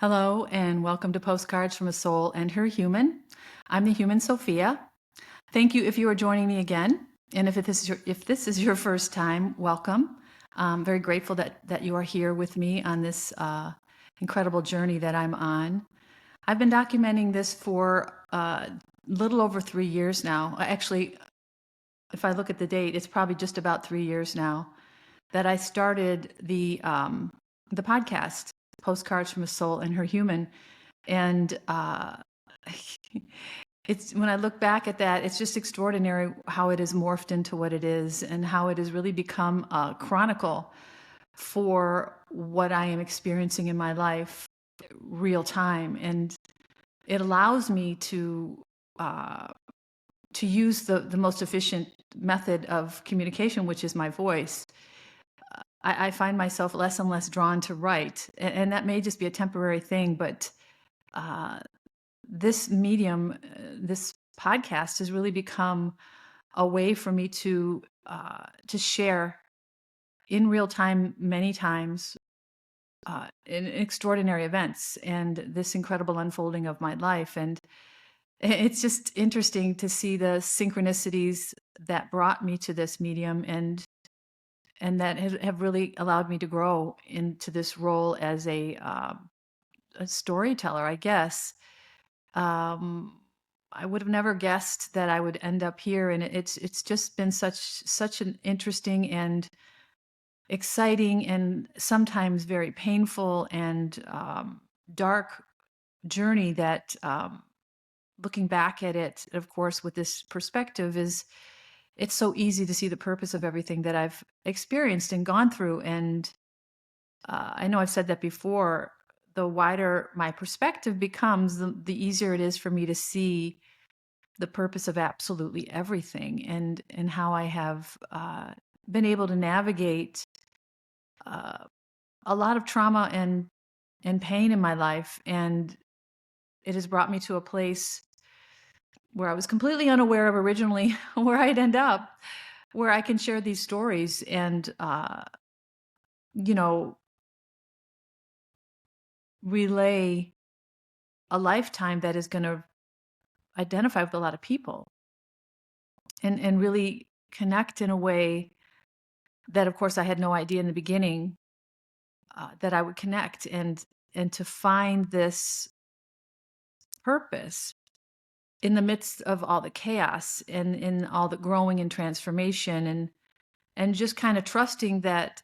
Hello, and welcome to Postcards from a Soul and Her Human. I'm the human Sophia. Thank you if you are joining me again. And if this is your first time, welcome. I'm very grateful that you are here with me on this incredible journey that I'm on. I've been documenting this for a little over 3 years now. Actually, if I look at the date, it's probably just about 3 years now that I started the podcast, Postcards from a Soul and Her Human. And it's when I look back at that, it's just extraordinary how it has morphed into what it is and how it has really become a chronicle for what I am experiencing in my life real time. And it allows me to use the most efficient method of communication, which is my voice. I find myself less and less drawn to write, and that may just be a temporary thing, but this medium, this podcast has really become a way for me to share in real time many times in extraordinary events and this incredible unfolding of my life. And it's just interesting to see the synchronicities that brought me to this medium and that have really allowed me to grow into this role as a storyteller, I guess. I would have never guessed that I would end up here, and it's just been such an interesting and exciting and sometimes very painful and dark journey that looking back at it, of course, with this perspective is it's so easy to see the purpose of everything that I've experienced and gone through. And I know I've said that before. The wider my perspective becomes, the easier it is for me to see the purpose of absolutely everything, and how I have been able to navigate a lot of trauma and pain in my life, and it has brought me to a place where I was completely unaware of originally where I'd end up, where I can share these stories and you know relay a lifetime that is going to identify with a lot of people and really connect in a way that, of course, I had no idea in the beginning that I would connect and to find this purpose in the midst of all the chaos and in all the growing and transformation and just kind of trusting that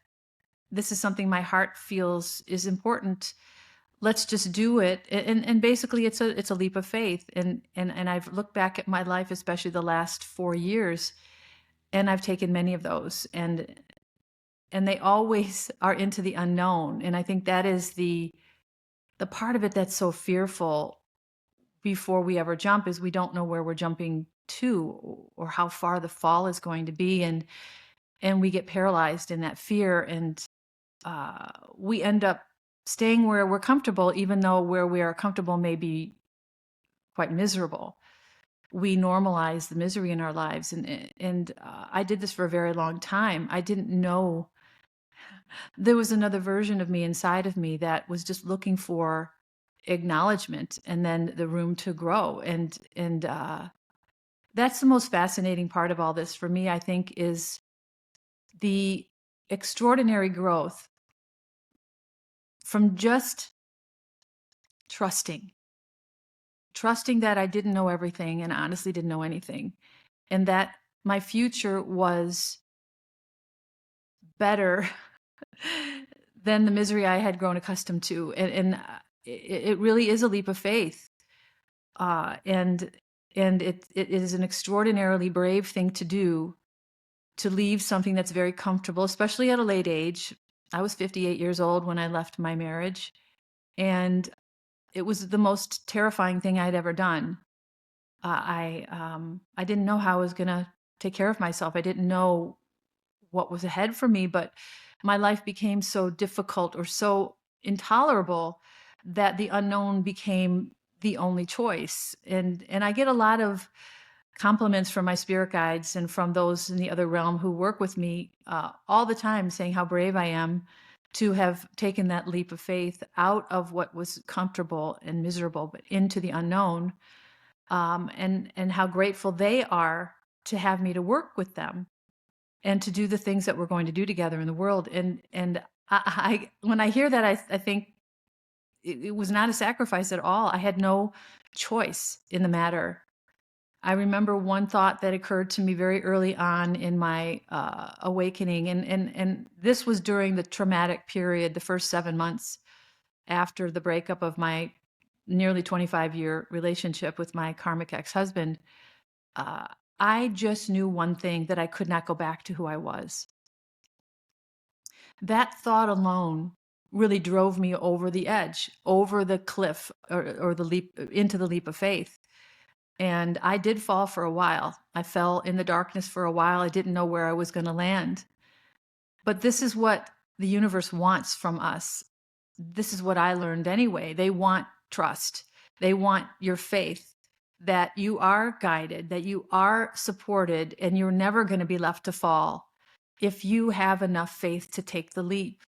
this is something my heart feels is important. Let's just do it. And basically it's a leap of faith. And I've looked back at my life, especially the last 4 years, and I've taken many of those, and they always are into the unknown. And I think that is the part of it that's so fearful before we ever jump, is we don't know where we're jumping to or how far the fall is going to be. And we get paralyzed in that fear, and we end up staying where we're comfortable, even though where we are comfortable may be quite miserable. We normalize the misery in our lives. And I did this for a very long time. I didn't know there was another version of me inside of me that was just looking for acknowledgement and then the room to grow. And that's the most fascinating part of all this for me, I think, is the extraordinary growth from just trusting that I didn't know everything and honestly didn't know anything, and that my future was better than the misery I had grown accustomed to. And it really is a leap of faith. And it is an extraordinarily brave thing to do, to leave something that's very comfortable, especially at a late age. I was 58 years old when I left my marriage, and it was the most terrifying thing I'd ever done. I didn't know how I was going to take care of myself. I didn't know what was ahead for me, but my life became so difficult or so intolerable that the unknown became the only choice. And I get a lot of compliments from my spirit guides and from those in the other realm who work with me all the time, saying how brave I am to have taken that leap of faith out of what was comfortable and miserable, but into the unknown, and how grateful they are to have me to work with them and to do the things that we're going to do together in the world. And I when I hear that, I think it was not a sacrifice at all. I had no choice in the matter. I remember one thought that occurred to me very early on in my awakening, and this was during the traumatic period, the first 7 months after the breakup of my nearly 25-year relationship with my karmic ex-husband. Uh, I just knew one thing, that I could not go back to who I was. That thought alone really drove me over the edge, over the cliff, or the leap into the leap of faith. And I did fall for a while. I fell in the darkness for a while. I didn't know where I was going to land. But this is what the universe wants from us. This is what I learned anyway. They want trust. They want your faith, that you are guided, that you are supported, and you're never going to be left to fall if you have enough faith to take the leap.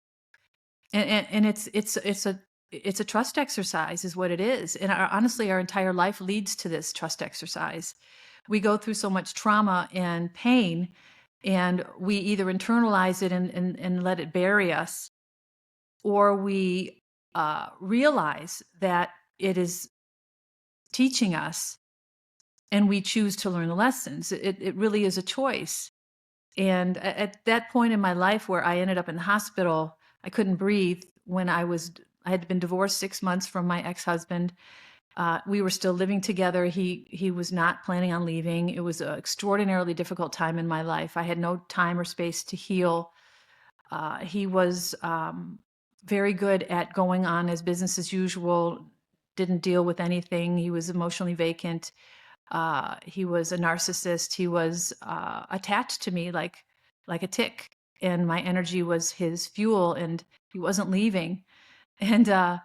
And it's a trust exercise, is what it is. And honestly, our entire life leads to this trust exercise. We go through so much trauma and pain, and we either internalize it and let it bury us, or we realize that it is teaching us, and we choose to learn the lessons. It really is a choice. And at that point in my life where I ended up in the hospital, I couldn't breathe when I had been divorced 6 months from my ex-husband. We were still living together. He was not planning on leaving. It was an extraordinarily difficult time in my life. I had no time or space to heal. He was very good at going on as business as usual, didn't deal with anything. He was emotionally vacant. He was a narcissist. He was attached to me like a tick, and my energy was his fuel, and he wasn't leaving. And I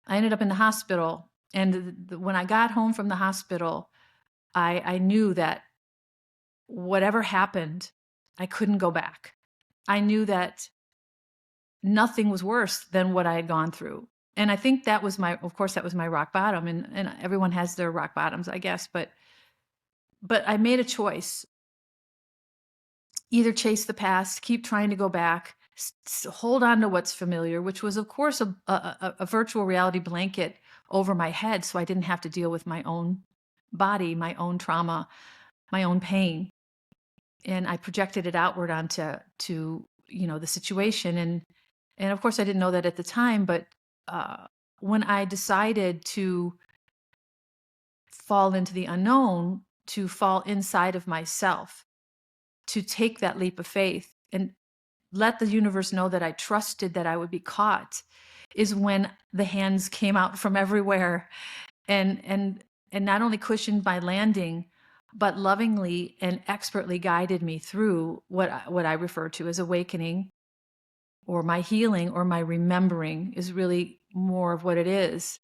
ended up in the hospital. And when I got home from the hospital, I knew that whatever happened, I couldn't go back. I knew that nothing was worse than what I had gone through. And I think that was of course, that was my rock bottom. And everyone has their rock bottoms, I guess. But I made a choice. Either chase the past, keep trying to go back, hold on to what's familiar, which was, of course, a virtual reality blanket over my head, so I didn't have to deal with my own body, my own trauma, my own pain. And I projected it outward onto the situation. And of course, I didn't know that at the time, but when I decided to fall into the unknown, to fall inside of myself, to take that leap of faith and let the universe know that I trusted that I would be caught, is when the hands came out from everywhere and not only cushioned my landing, but lovingly and expertly guided me through what I refer to as awakening, or my healing, or my remembering is really more of what it is,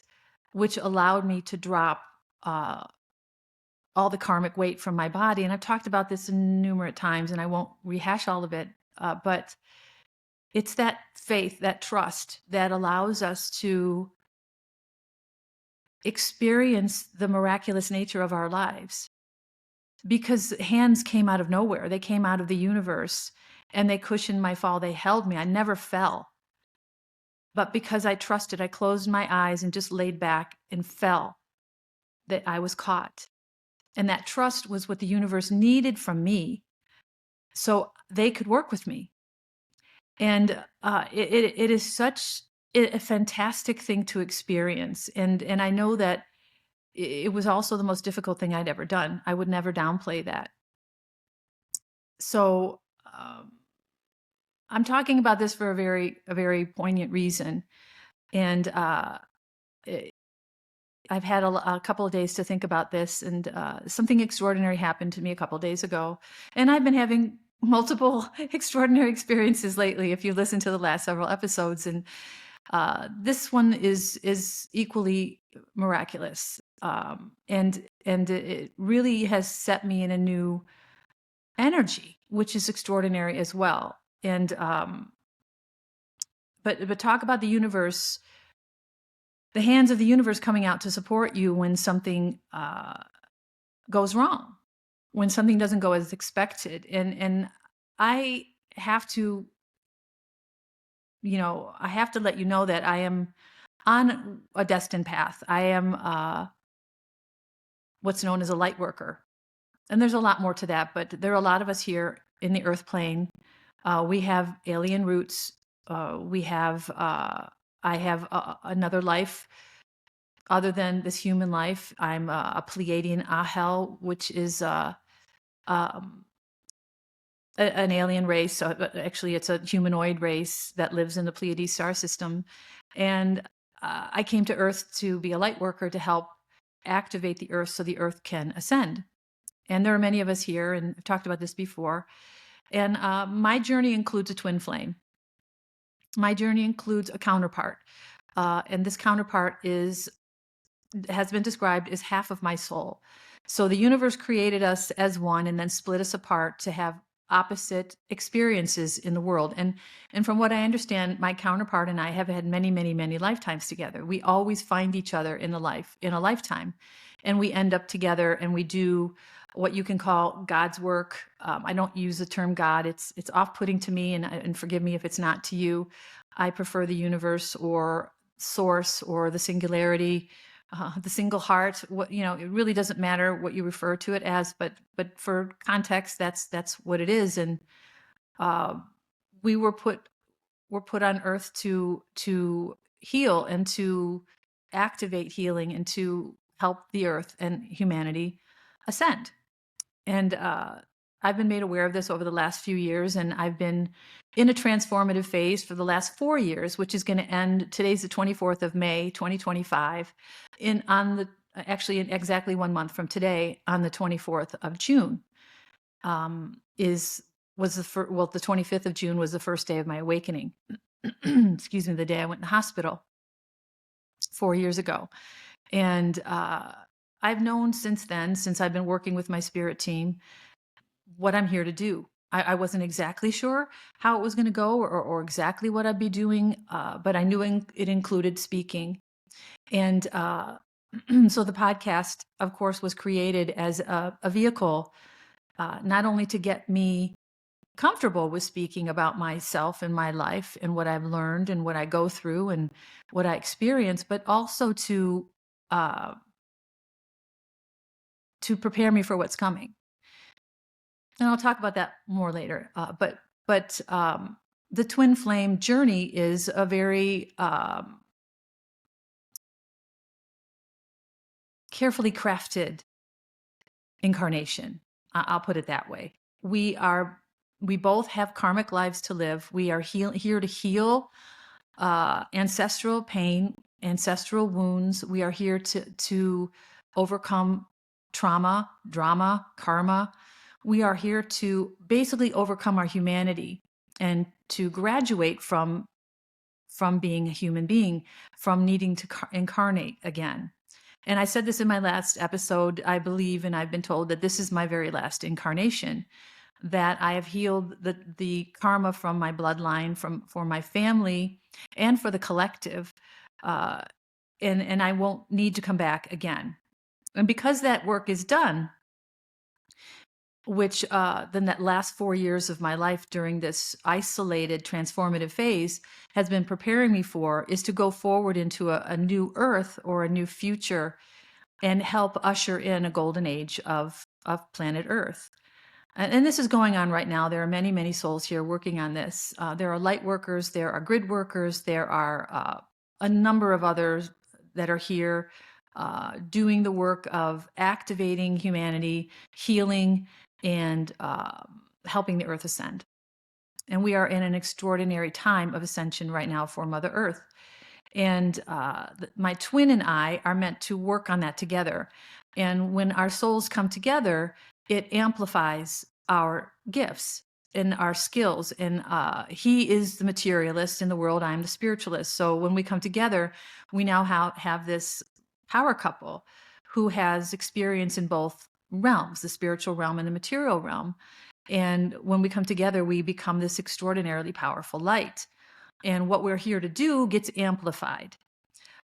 which allowed me to drop all the karmic weight from my body. And I've talked about this numerous times, and I won't rehash all of it, but it's that faith, that trust, that allows us to experience the miraculous nature of our lives. Because hands came out of nowhere. They came out of the universe, and they cushioned my fall. They held me. I never fell. But because I trusted, I closed my eyes and just laid back and fell, that I was caught. And that trust was what the universe needed from me, so they could work with me. And it is such a fantastic thing to experience. And I know that it was also the most difficult thing I'd ever done. I would never downplay that. So I'm talking about this for a very poignant reason. And I've had a couple of days to think about this, and something extraordinary happened to me a couple of days ago. And I've been having multiple extraordinary experiences lately, if you listen to the last several episodes. And this one is equally miraculous. And it really has set me in a new energy, which is extraordinary as well. And but talk about the universe, the hands of the universe coming out to support you when something goes wrong, when something doesn't go as expected. And I have to, I have to let you know that I am on a destined path. I am what's known as a light worker. And there's a lot more to that, but there are a lot of us here in the earth plane. We have alien roots. I have another life other than this human life. I'm a Pleiadian Ahel, which is um, an alien race. So actually, it's a humanoid race that lives in the Pleiades star system. And I came to Earth to be a light worker to help activate the Earth so the Earth can ascend. And there are many of us here, and I've talked about this before. And my journey includes a twin flame. My journey includes a counterpart. And this counterpart has been described as half of my soul. So the universe created us as one and then split us apart to have opposite experiences in the world. And from what I understand, my counterpart and I have had many, many, many lifetimes together. We always find each other in a lifetime, and we end up together and we do what you can call God's work. I don't use the term God. It's off-putting to me, and forgive me if it's not to you. I prefer the universe or source or the singularity, the single heart. What, it really doesn't matter what you refer to it as, but for context, that's what it is. And we were put on Earth to heal and to activate healing and to help the Earth and humanity ascend. And I've been made aware of this over the last few years, and I've been in a transformative phase for the last 4 years, which is going to end. Today's the 24th of May, 2025. Actually, in exactly 1 month from today, on the 24th of June, the 25th of June was the first day of my awakening. Excuse me, the day I went in the hospital 4 years ago. And I've known since then, since I've been working with my spirit team, what I'm here to do. I wasn't exactly sure how it was going to go or exactly what I'd be doing, but I knew it included speaking. And so the podcast, of course, was created as a vehicle, not only to get me comfortable with speaking about myself and my life and what I've learned and what I go through and what I experience, but also to prepare me for what's coming. And I'll talk about that more later. But the twin flame journey is a very carefully crafted incarnation. I'll put it that way. We both have karmic lives to live. We are here to heal ancestral pain, ancestral wounds. We are here to overcome trauma, drama, karma. We are here to basically overcome our humanity and to graduate from being a human being, from needing to incarnate again. And I said this in my last episode, I believe, and I've been told that this is my very last incarnation, that I have healed the karma from my bloodline, for my family, and for the collective, and I won't need to come back again. And because that work is done, which then that last 4 years of my life during this isolated transformative phase has been preparing me for, is to go forward into a new earth or a new future and help usher in a golden age of planet Earth. And this is going on right now. There are many, many souls here working on this. There are light workers, there are grid workers, there are a number of others that are here doing the work of activating humanity, healing, and helping the Earth ascend. And we are in an extraordinary time of ascension right now for Mother Earth. And my twin and I are meant to work on that together. And when our souls come together, it amplifies our gifts and our skills. And he is the materialist in the world. I'm the spiritualist. So when we come together, we now have this power couple who has experience in both realms, the spiritual realm and the material realm. And when we come together, we become this extraordinarily powerful light. and what we're here to do gets amplified.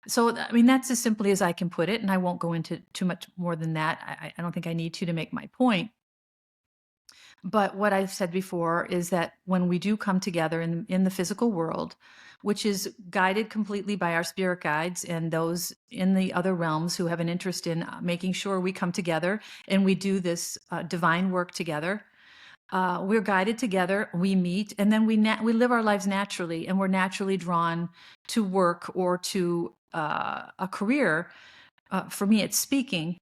So, I mean, that's as simply as I can put it, and I won't go into too much more than that. I don't think I need to make my point. But what I've said before is that when we do come together in the physical world, which is guided completely by our spirit guides and those in the other realms who have an interest in making sure we come together and we do this divine work together, we're guided together, we meet, and then we live our lives naturally, and we're naturally drawn to work or to a career. For me, it's speaking,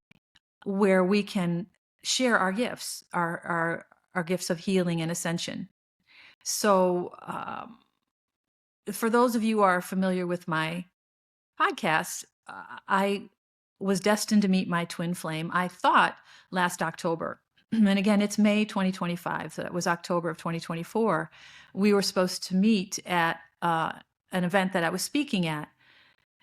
where we can share our gifts, our gifts of healing and ascension. So, for those of you who are familiar with my podcast, I was destined to meet my twin flame, I thought, last October. And again, it's May 2025, so that was October of 2024. We were supposed to meet at an event that I was speaking at.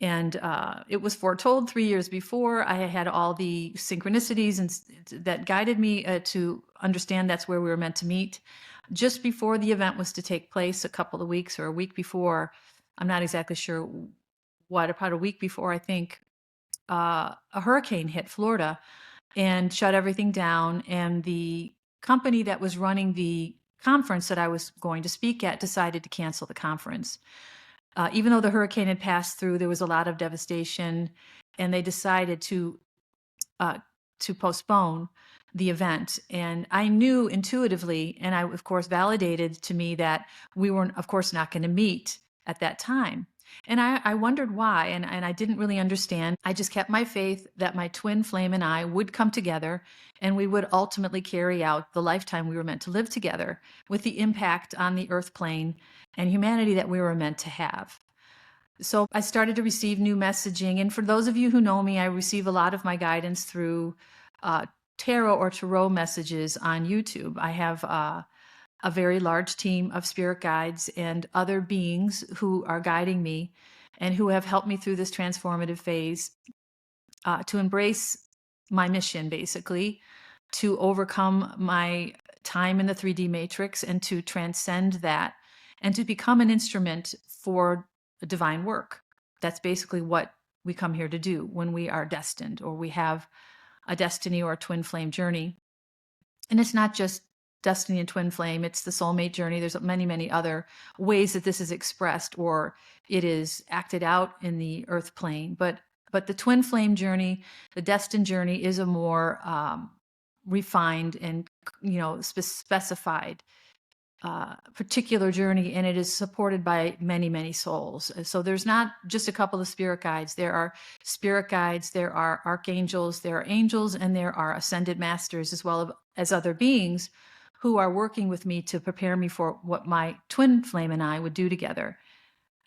And it was foretold 3 years before. I had all the synchronicities and that guided me to understand that's where we were meant to meet. Just before the event was to take place, a couple of weeks or a week before, I'm not exactly sure what, about a week before, I think, a hurricane hit Florida and shut everything down. And the company that was running the conference that I was going to speak at decided to cancel the conference. Even though the hurricane had passed through, there was a lot of devastation, and they decided to postpone the event. And I knew intuitively, and I, of course, validated to me that we were, of course, not going to meet at that time. And I wondered why, and I didn't really understand. I just kept my faith that my twin flame and I would come together, and we would ultimately carry out the lifetime we were meant to live together with the impact on the earth plane and humanity that we were meant to have. So I started to receive new messaging. And for those of you who know me, I receive a lot of my guidance through tarot or tarot messages on YouTube. I have a very large team of spirit guides and other beings who are guiding me and who have helped me through this transformative phase to embrace my mission, basically, to overcome my time in the 3D matrix and to transcend that and to become an instrument for divine work. That's basically what we come here to do when we are destined or we have a destiny or a twin flame journey. And it's not just destiny and twin flame, it's the soulmate journey. There's many, many other ways that this is expressed or it is acted out in the earth plane. But the twin flame journey, the destined journey, is a more refined and specified particular journey, and it is supported by many, many souls. So there's not just a couple of spirit guides. There are spirit guides, there are archangels, there are angels, and there are ascended masters, as well as other beings who are working with me to prepare me for what my twin flame and I would do together.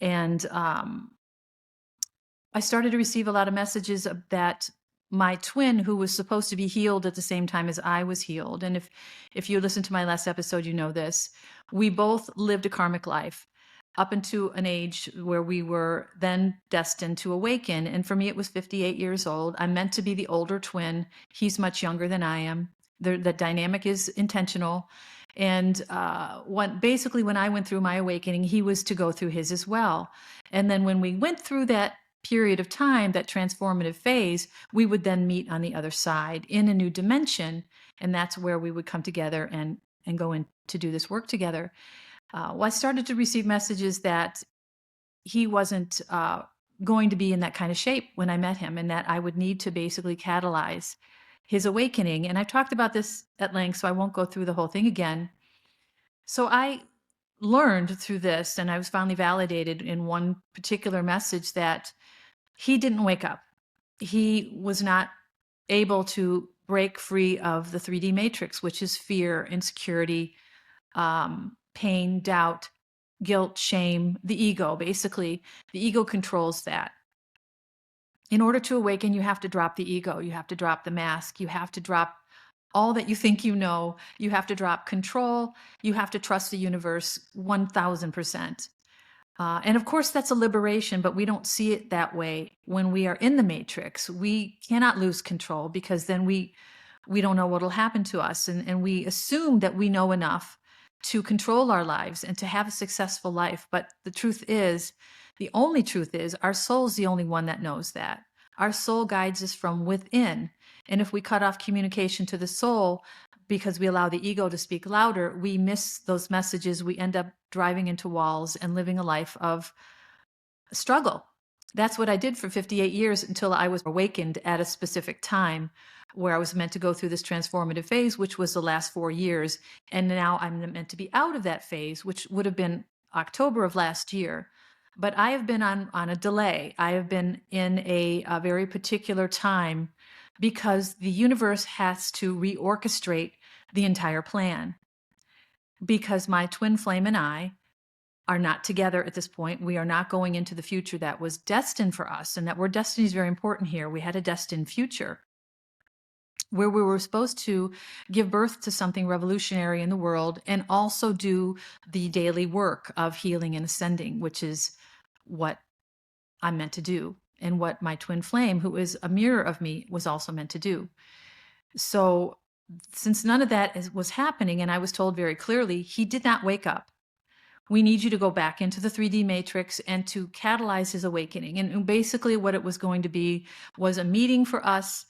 And I started to receive a lot of messages that my twin, who was supposed to be healed at the same time as I was healed, and if you listen to my last episode, you know this, we both lived a karmic life up into an age where we were then destined to awaken. And for me, it was 58 years old. I'm meant to be the older twin. He's much younger than I am. The dynamic is intentional. And basically, when I went through my awakening, he was to go through his as well. And then when we went through that period of time, that transformative phase, we would then meet on the other side in a new dimension. And that's where we would come together and go in to do this work together. Well, I started to receive messages that he wasn't going to be in that kind of shape when I met him, and that I would need to basically catalyze his awakening. And I've talked about this at length, so I won't go through the whole thing again. So I learned through this, and I was finally validated in one particular message, that he didn't wake up. He was not able to break free of the 3D matrix, which is fear, insecurity, pain, doubt, guilt, shame, the ego. Basically, the ego controls that. In order to awaken, you have to drop the ego. You have to drop the mask. You have to drop all that you think you know. You have to drop control. You have to trust the universe 1000%. And of course, that's a liberation, but we don't see it that way when we are in the matrix. We cannot lose control, because then we don't know what will happen to us. And we assume that we know enough to control our lives and to have a successful life. But the truth is, the only truth is, our soul's the only one that knows that. Our soul guides us from within. And if we cut off communication to the soul because we allow the ego to speak louder, we miss those messages. We end up driving into walls and living a life of struggle. That's what I did for 58 years until I was awakened at a specific time where I was meant to go through this transformative phase, which was the last 4 years. And now I'm meant to be out of that phase, which would have been October of last year. But I have been on a delay. I have been in a very particular time because the universe has to reorchestrate the entire plan. Because my twin flame and I are not together at this point. We are not going into the future that was destined for us. And that word destiny is very important here. We had a destined future where we were supposed to give birth to something revolutionary in the world and also do the daily work of healing and ascending, which is what I'm meant to do and what my twin flame, who is a mirror of me, was also meant to do. So since none of that was happening, and I was told very clearly, he did not wake up. We need you to go back into the 3D matrix and to catalyze his awakening. And basically what it was going to be was a meeting for us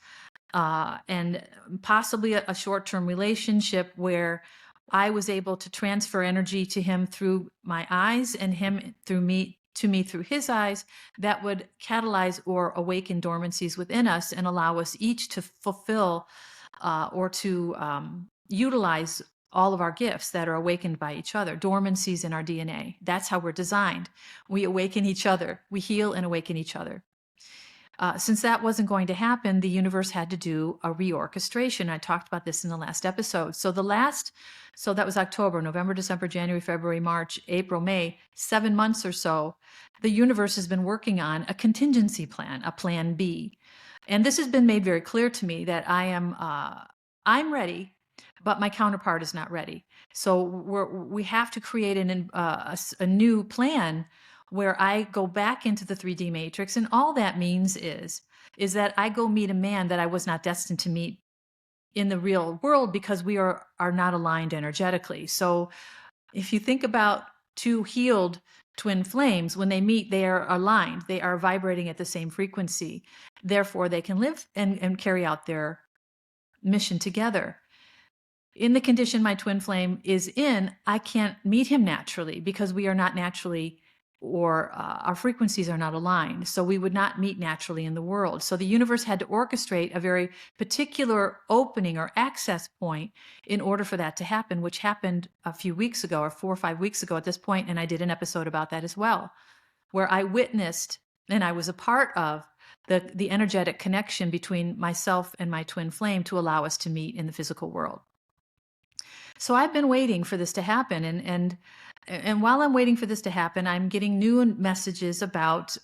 and possibly a short-term relationship where I was able to transfer energy to him through my eyes and him through me to me through his eyes that would catalyze or awaken dormancies within us and allow us each to fulfill or to utilize all of our gifts that are awakened by each other, dormancies in our DNA. That's how we're designed. We awaken each other. We heal and awaken each other. Since that wasn't going to happen, the universe had to do a reorchestration. I talked about this in the last episode. So that was October, November, December, January, February, March, April, May, 7 months or so. The universe has been working on a contingency plan, a plan B. And this has been made very clear to me that I'm ready, but my counterpart is not ready. So we have to create a new plan where I go back into the 3D matrix. And all that means is that I go meet a man that I was not destined to meet in the real world because we are not aligned energetically. So if you think about two healed twin flames, when they meet, they are aligned. They are vibrating at the same frequency. Therefore, they can live and carry out their mission together. In the condition my twin flame is in, I can't meet him naturally because we are not naturally, or our frequencies are not aligned. So we would not meet naturally in the world. So the universe had to orchestrate a very particular opening or access point in order for that to happen, which happened a few weeks ago or 4 or 5 weeks ago at this point. And I did an episode about that as well, where I witnessed and I was a part of the energetic connection between myself and my twin flame to allow us to meet in the physical world. So I've been waiting for this to happen. And while I'm waiting for this to happen, I'm getting new messages about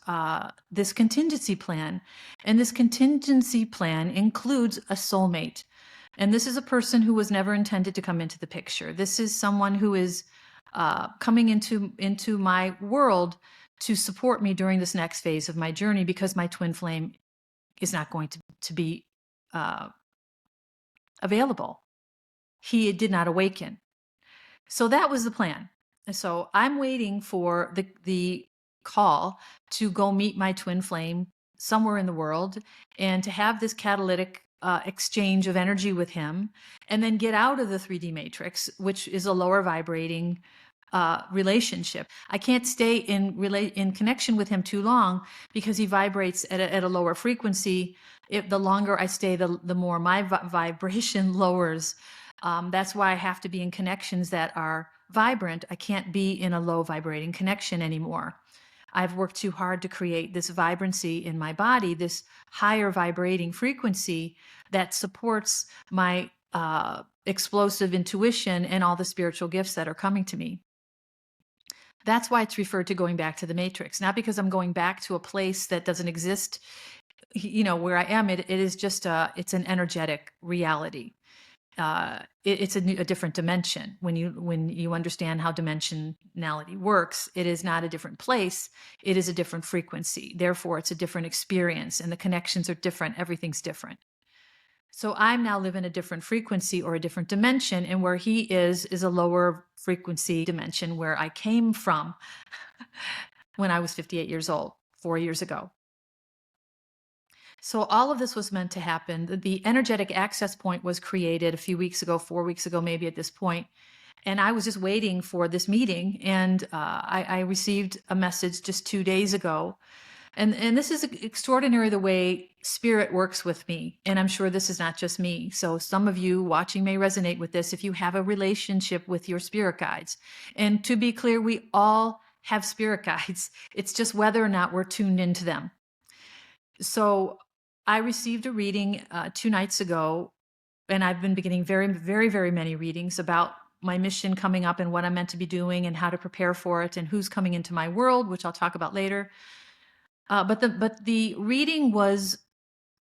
this contingency plan. And this contingency plan includes a soulmate. And this is a person who was never intended to come into the picture. This is someone who is coming into my world to support me during this next phase of my journey because my twin flame is not going to be available. He did not awaken. So that was the plan. So I'm waiting for the call to go meet my twin flame somewhere in the world and to have this catalytic exchange of energy with him and then get out of the 3D matrix, which is a lower vibrating relationship. I can't stay in connection with him too long because he vibrates at a lower frequency. The longer I stay, the more my vibration lowers. That's why I have to be in connections that are vibrant. I can't be in a low vibrating connection anymore. I've worked too hard to create this vibrancy in my body, this higher vibrating frequency that supports my explosive intuition and all the spiritual gifts that are coming to me. That's why it's referred to going back to the matrix, not because I'm going back to a place that doesn't exist, where I am. It is just it's an energetic reality. It's a different dimension. When you understand how dimensionality works, it is not a different place. It is a different frequency. Therefore, it's a different experience, and the connections are different. Everything's different. So I'm now living a different frequency or a different dimension, and where he is a lower frequency dimension where I came from when I was 58 years old, 4 years ago. So all of this was meant to happen. The energetic access point was created a few weeks ago, 4 weeks ago, maybe at this point. And I was just waiting for this meeting, and I received a message just 2 days ago. And this is extraordinary the way spirit works with me. And I'm sure this is not just me. So some of you watching may resonate with this if you have a relationship with your spirit guides. And to be clear, we all have spirit guides. It's just whether or not we're tuned into them. So I received a reading 2 nights ago, and I've been beginning very, very, very many readings about my mission coming up and what I'm meant to be doing and how to prepare for it and who's coming into my world, which I'll talk about later. But the reading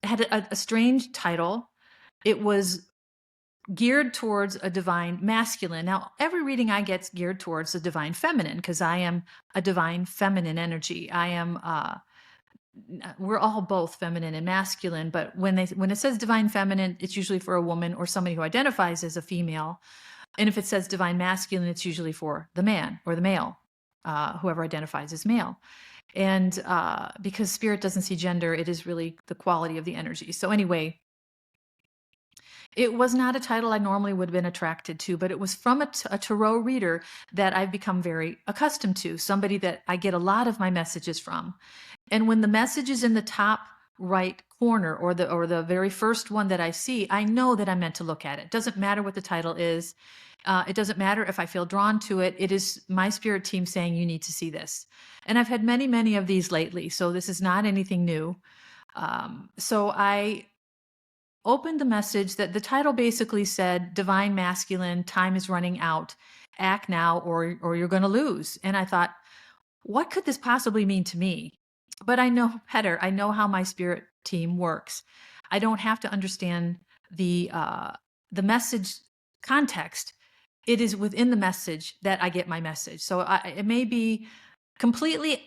had a strange title. It was geared towards a divine masculine. Now, every reading I get is geared towards a divine feminine because I am a divine feminine energy. I am. We're all both feminine and masculine, but when it says divine feminine, it's usually for a woman or somebody who identifies as a female. And if it says divine masculine, it's usually for the man or the male, whoever identifies as male. And because spirit doesn't see gender, it is really the quality of the energy. So anyway, it was not a title I normally would have been attracted to, but it was from a tarot reader that I've become very accustomed to, somebody that I get a lot of my messages from. And when the message is in the top right corner or the very first one that I see, I know that I'm meant to look at it. It doesn't matter what the title is. It doesn't matter if I feel drawn to it. It is my spirit team saying, you need to see this. And I've had many, many of these lately, so this is not anything new. So I opened the message that the title basically said, Divine Masculine, time is running out. Act now or you're going to lose. And I thought, what could this possibly mean to me? But I know better. I know how my spirit team works. I don't have to understand the message context. It is within the message that I get my message. So it may be completely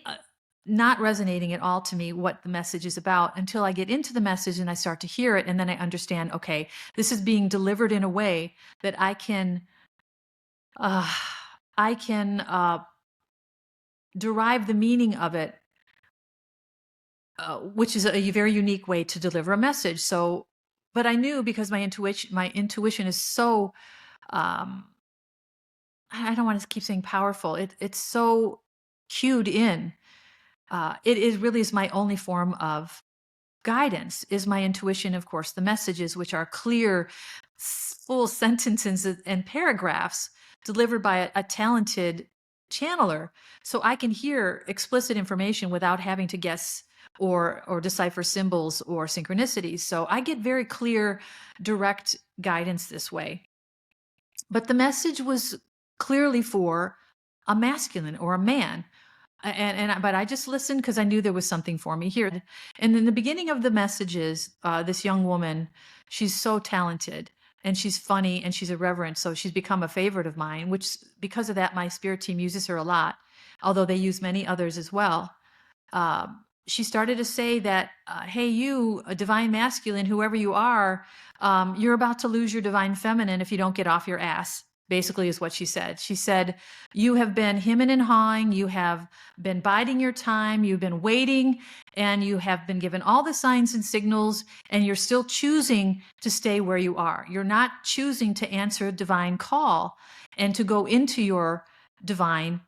not resonating at all to me what the message is about until I get into the message and I start to hear it. And then I understand, okay, this is being delivered in a way that I can derive the meaning of it, which is a very unique way to deliver a message. So, but I knew because my intuition is so, I don't want to keep saying powerful. It's so cued in. It really is my only form of guidance is my intuition. Of course, the messages, which are clear, full sentences and paragraphs delivered by a talented channeler. So I can hear explicit information without having to guess or decipher symbols or synchronicities. So I get very clear, direct guidance this way. But the message was clearly for a masculine or a man. But I just listened because I knew there was something for me here. And in the beginning of the messages, this young woman, she's so talented and she's funny and she's irreverent. So she's become a favorite of mine, which because of that, my spirit team uses her a lot, although they use many others as well. She started to say that, hey, you, a divine masculine, whoever you are, you're about to lose your divine feminine if you don't get off your ass. Basically is what she said. She said, you have been hemming and hawing, you have been biding your time, you've been waiting, and you have been given all the signs and signals, and you're still choosing to stay where you are. You're not choosing to answer a divine call and to go into your divine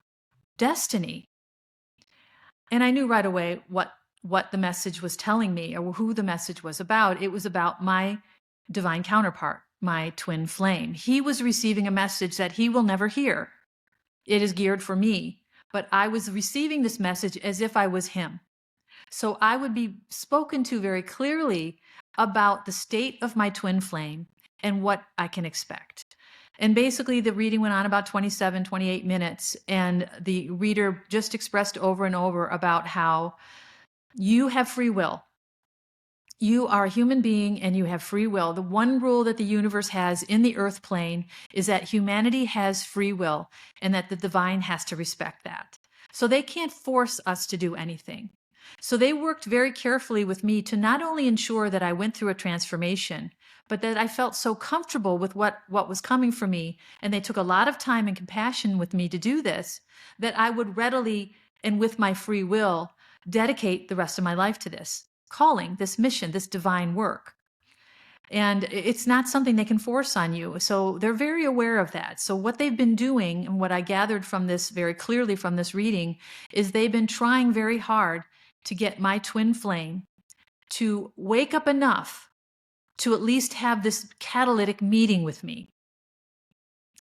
destiny. And I knew right away what the message was telling me or who the message was about. It was about my divine counterpart, my twin flame. He was receiving a message that he will never hear. It is geared for me, but I was receiving this message as if I was him. So I would be spoken to very clearly about the state of my twin flame and what I can expect. And basically the reading went on about 27, 28 minutes. And the reader just expressed over and over about how you have free will. You are a human being and you have free will. The one rule that the universe has in the earth plane is that humanity has free will and that the divine has to respect that. So they can't force us to do anything. So they worked very carefully with me to not only ensure that I went through a transformation, but that I felt so comfortable with what was coming for me. And they took a lot of time and compassion with me to do this, that I would readily and with my free will dedicate the rest of my life to this calling, this mission, this divine work. And it's not something they can force on you. So they're very aware of that. So what they've been doing, and what I gathered from this very clearly from this reading, is they've been trying very hard to get my twin flame to wake up enough to at least have this catalytic meeting with me.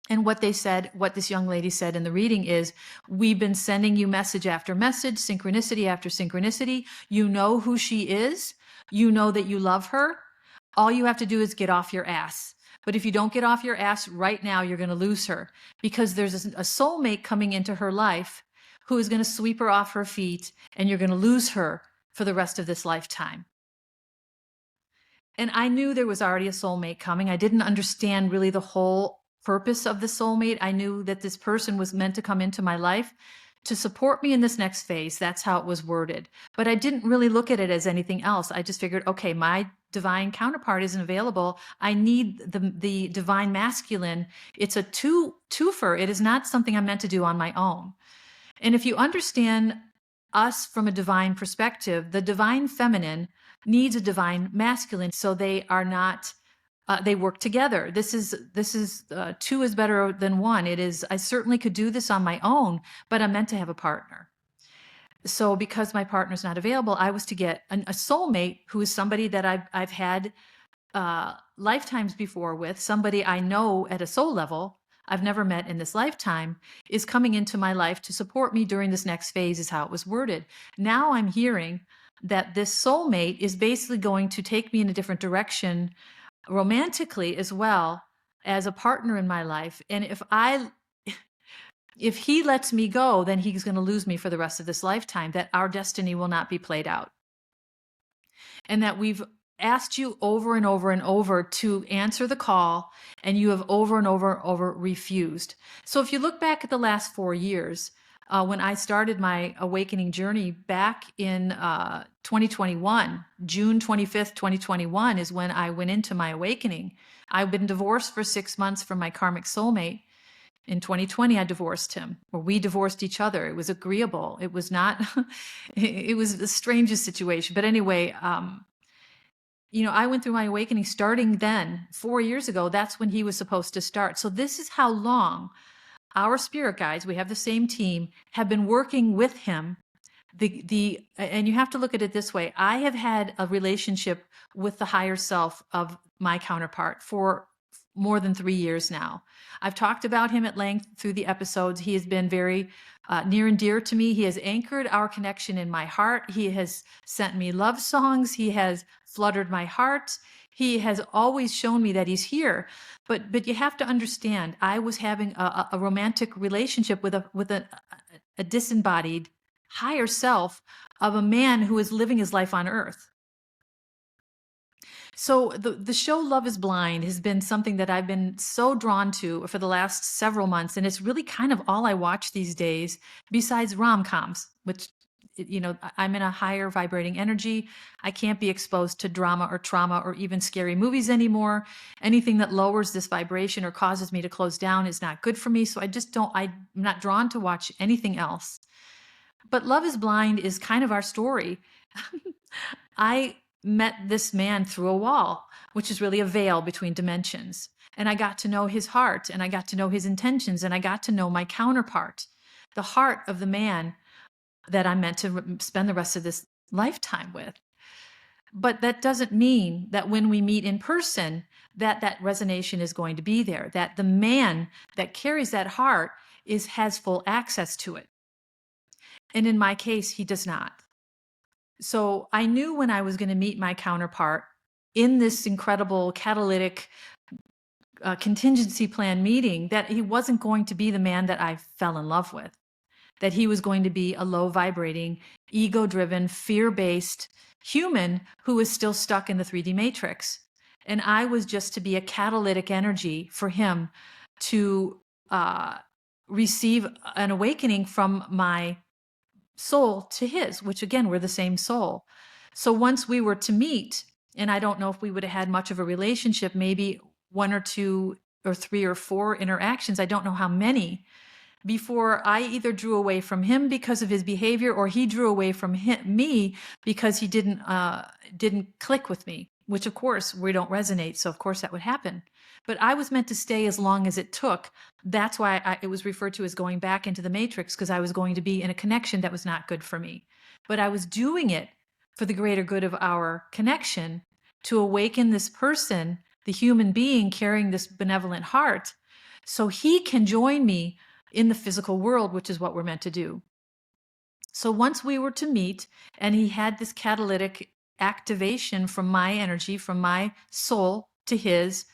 And what they said, what this young lady said in the reading is, we've been sending you message after message, synchronicity after synchronicity. You know who she is. You know that you love her. All you have to do is get off your ass. But if you don't get off your ass right now, you're going to lose her, because there's a soulmate coming into her life who is going to sweep her off her feet, and you're going to lose her for the rest of this lifetime. And I knew there was already a soulmate coming. I didn't understand really the whole purpose of the soulmate. I knew that this person was meant to come into my life to support me in this next phase. That's how it was worded. But I didn't really look at it as anything else. I just figured, okay, my divine counterpart isn't available. I need the divine masculine. It's a twofer. It is not something I'm meant to do on my own. And if you understand us from a divine perspective, the divine feminine needs a divine masculine, so they are not they work together. This is two is better than one. It is, I certainly could do this on my own, but I'm meant to have a partner. So because my partner's not available, I was to get a soulmate who is somebody that I've had lifetimes before with, somebody I know at a soul level, I've never met in this lifetime, is coming into my life to support me during this next phase, is how it was worded. Now I'm hearing that this soulmate is basically going to take me in a different direction romantically, as well as a partner in my life. And if he lets me go, then he's going to lose me for the rest of this lifetime, that our destiny will not be played out. And that we've asked you over and over and over to answer the call, and you have over and over and over refused. So if you look back at the last 4 years, when I started my awakening journey back in 2021, June 25th, 2021 is when I went into my awakening. I've been divorced for 6 months from my karmic soulmate. In 2020, I divorced him, or we divorced each other. It was agreeable. It was not, it was the strangest situation. But anyway, I went through my awakening starting then, 4 years ago. That's when he was supposed to start. So this is how long our spirit guides, we have the same team, have been working with him. And you have to look at it this way. I have had a relationship with the higher self of my counterpart for more than 3 years now. I've talked about him at length through the episodes. He has been very near and dear to me. He has anchored our connection in my heart. He has sent me love songs. He has fluttered my heart. He has always shown me that he's here. But you have to understand, I was having a romantic relationship with a disembodied higher self of a man who is living his life on earth. So the show Love is Blind has been something that I've been so drawn to for the last several months. And it's really kind of all I watch these days, besides rom-coms, which, I'm in a higher vibrating energy. I can't be exposed to drama or trauma or even scary movies anymore. Anything that lowers this vibration or causes me to close down is not good for me. So I'm not drawn to watch anything else. But Love is Blind is kind of our story. I met this man through a wall, which is really a veil between dimensions. And I got to know his heart, and I got to know his intentions, and I got to know my counterpart, the heart of the man that I'm meant to spend the rest of this lifetime with. But that doesn't mean that when we meet in person, that resonation is going to be there, that the man that carries that heart has full access to it. And in my case, he does not. So I knew when I was going to meet my counterpart in this incredible catalytic contingency plan meeting, that he wasn't going to be the man that I fell in love with, that he was going to be a low vibrating, ego-driven, fear-based human who is still stuck in the 3D matrix. And I was just to be a catalytic energy for him to receive an awakening from my soul to his, which again, we're the same soul. So once we were to meet, and I don't know if we would have had much of a relationship, maybe one or two or three or four interactions, I don't know how many, before I either drew away from him because of his behavior, or he drew away from me because he didn't click with me, which of course we don't resonate. So of course that would happen. But I was meant to stay as long as it took. That's why it was referred to as going back into the matrix, because I was going to be in a connection that was not good for me. But I was doing it for the greater good of our connection, to awaken this person, the human being carrying this benevolent heart, so he can join me in the physical world, which is what we're meant to do. So once we were to meet, and he had this catalytic activation from my energy, from my soul to his,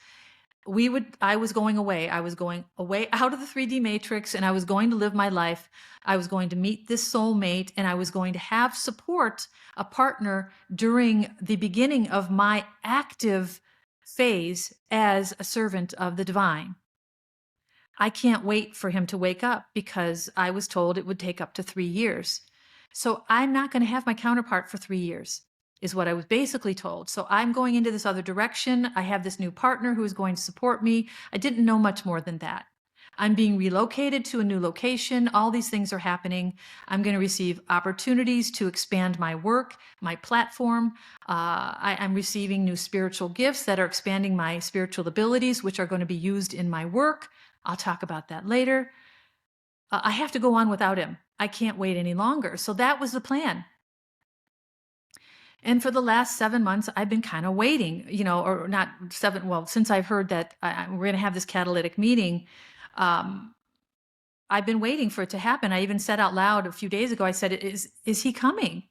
I was going away. I was going away out of the 3D matrix, and I was going to live my life. I was going to meet this soulmate, and I was going to have support, a partner, during the beginning of my active phase as a servant of the divine. I can't wait for him to wake up, because I was told it would take up to 3 years. So I'm not going to have my counterpart for 3 years, is what I was basically told. So I'm going into this other direction. I have this new partner who is going to support me. I didn't know much more than that. I'm being relocated to a new location. All these things are happening. I'm going to receive opportunities to expand my work, my platform. I'm receiving new spiritual gifts that are expanding my spiritual abilities, which are going to be used in my work. I'll talk about that later. I have to go on without him. I can't wait any longer. So that was the plan. And for the last 7 months, I've been kind of waiting, or not 7, well, since I've heard that we're going to have this catalytic meeting, I've been waiting for it to happen. I even said out loud a few days ago, I said, is he coming?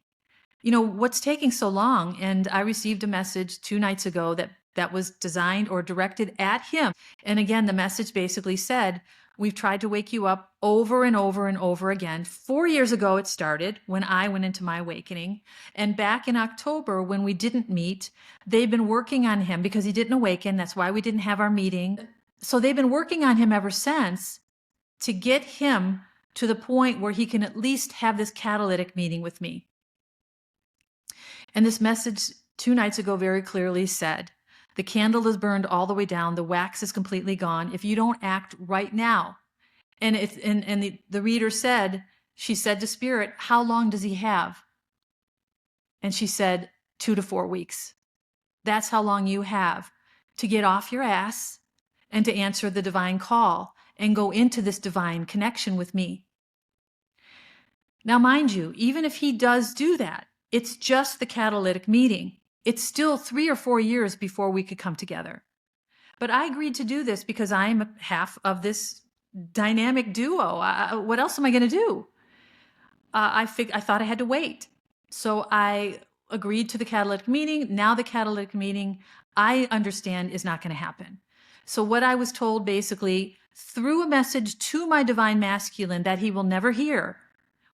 What's taking so long? And I received a message 2 nights ago that was designed or directed at him. And again, the message basically said, we've tried to wake you up over and over and over again. 4 years ago, it started when I went into my awakening. And back in October, when we didn't meet, they've been working on him because he didn't awaken. That's why we didn't have our meeting. So they've been working on him ever since, to get him to the point where he can at least have this catalytic meeting with me. And this message 2 nights ago very clearly said, the candle is burned all the way down. The wax is completely gone. If you don't act right now. And the reader said, she said to Spirit, how long does he have? And she said, 2 to 4 weeks. That's how long you have to get off your ass and to answer the divine call and go into this divine connection with me. Now, mind you, even if he does do that, it's just the catalytic meeting. It's still 3 or 4 years before we could come together. But I agreed to do this because I'm half of this dynamic duo. What else am I going to do? I thought I had to wait. So I agreed to the catalytic meeting. Now the catalytic meeting, I understand, is not going to happen. So what I was told basically through a message to my divine masculine that he will never hear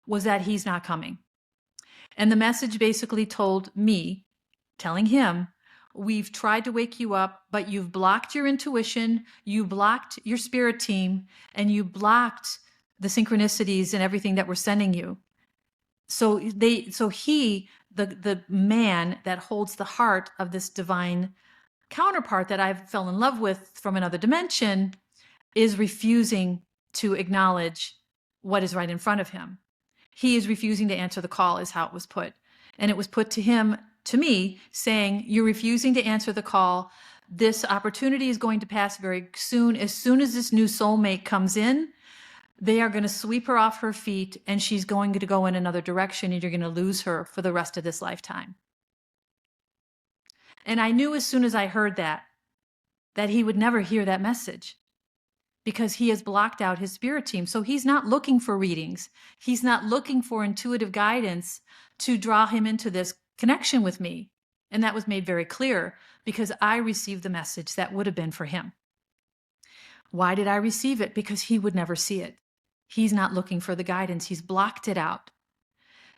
was that he's not coming. And the message basically told me, telling him, we've tried to wake you up, but you've blocked your intuition, you blocked your spirit team, and you blocked the synchronicities and everything that we're sending you. So he, the man that holds the heart of this divine counterpart that I fell in love with from another dimension, is refusing to acknowledge what is right in front of him. He is refusing to answer the call, is how it was put. And it was put to him, to me, saying, you're refusing to answer the call. This opportunity is going to pass very soon. As soon as this new soulmate comes in, they are going to sweep her off her feet, and she's going to go in another direction, and you're going to lose her for the rest of this lifetime. And I knew as soon as I heard that he would never hear that message, because he has blocked out his spirit team. So he's not looking for readings. He's not looking for intuitive guidance to draw him into this connection with me. And that was made very clear because I received the message that would have been for him. Why did I receive it? Because he would never see it. He's not looking for the guidance. He's blocked it out.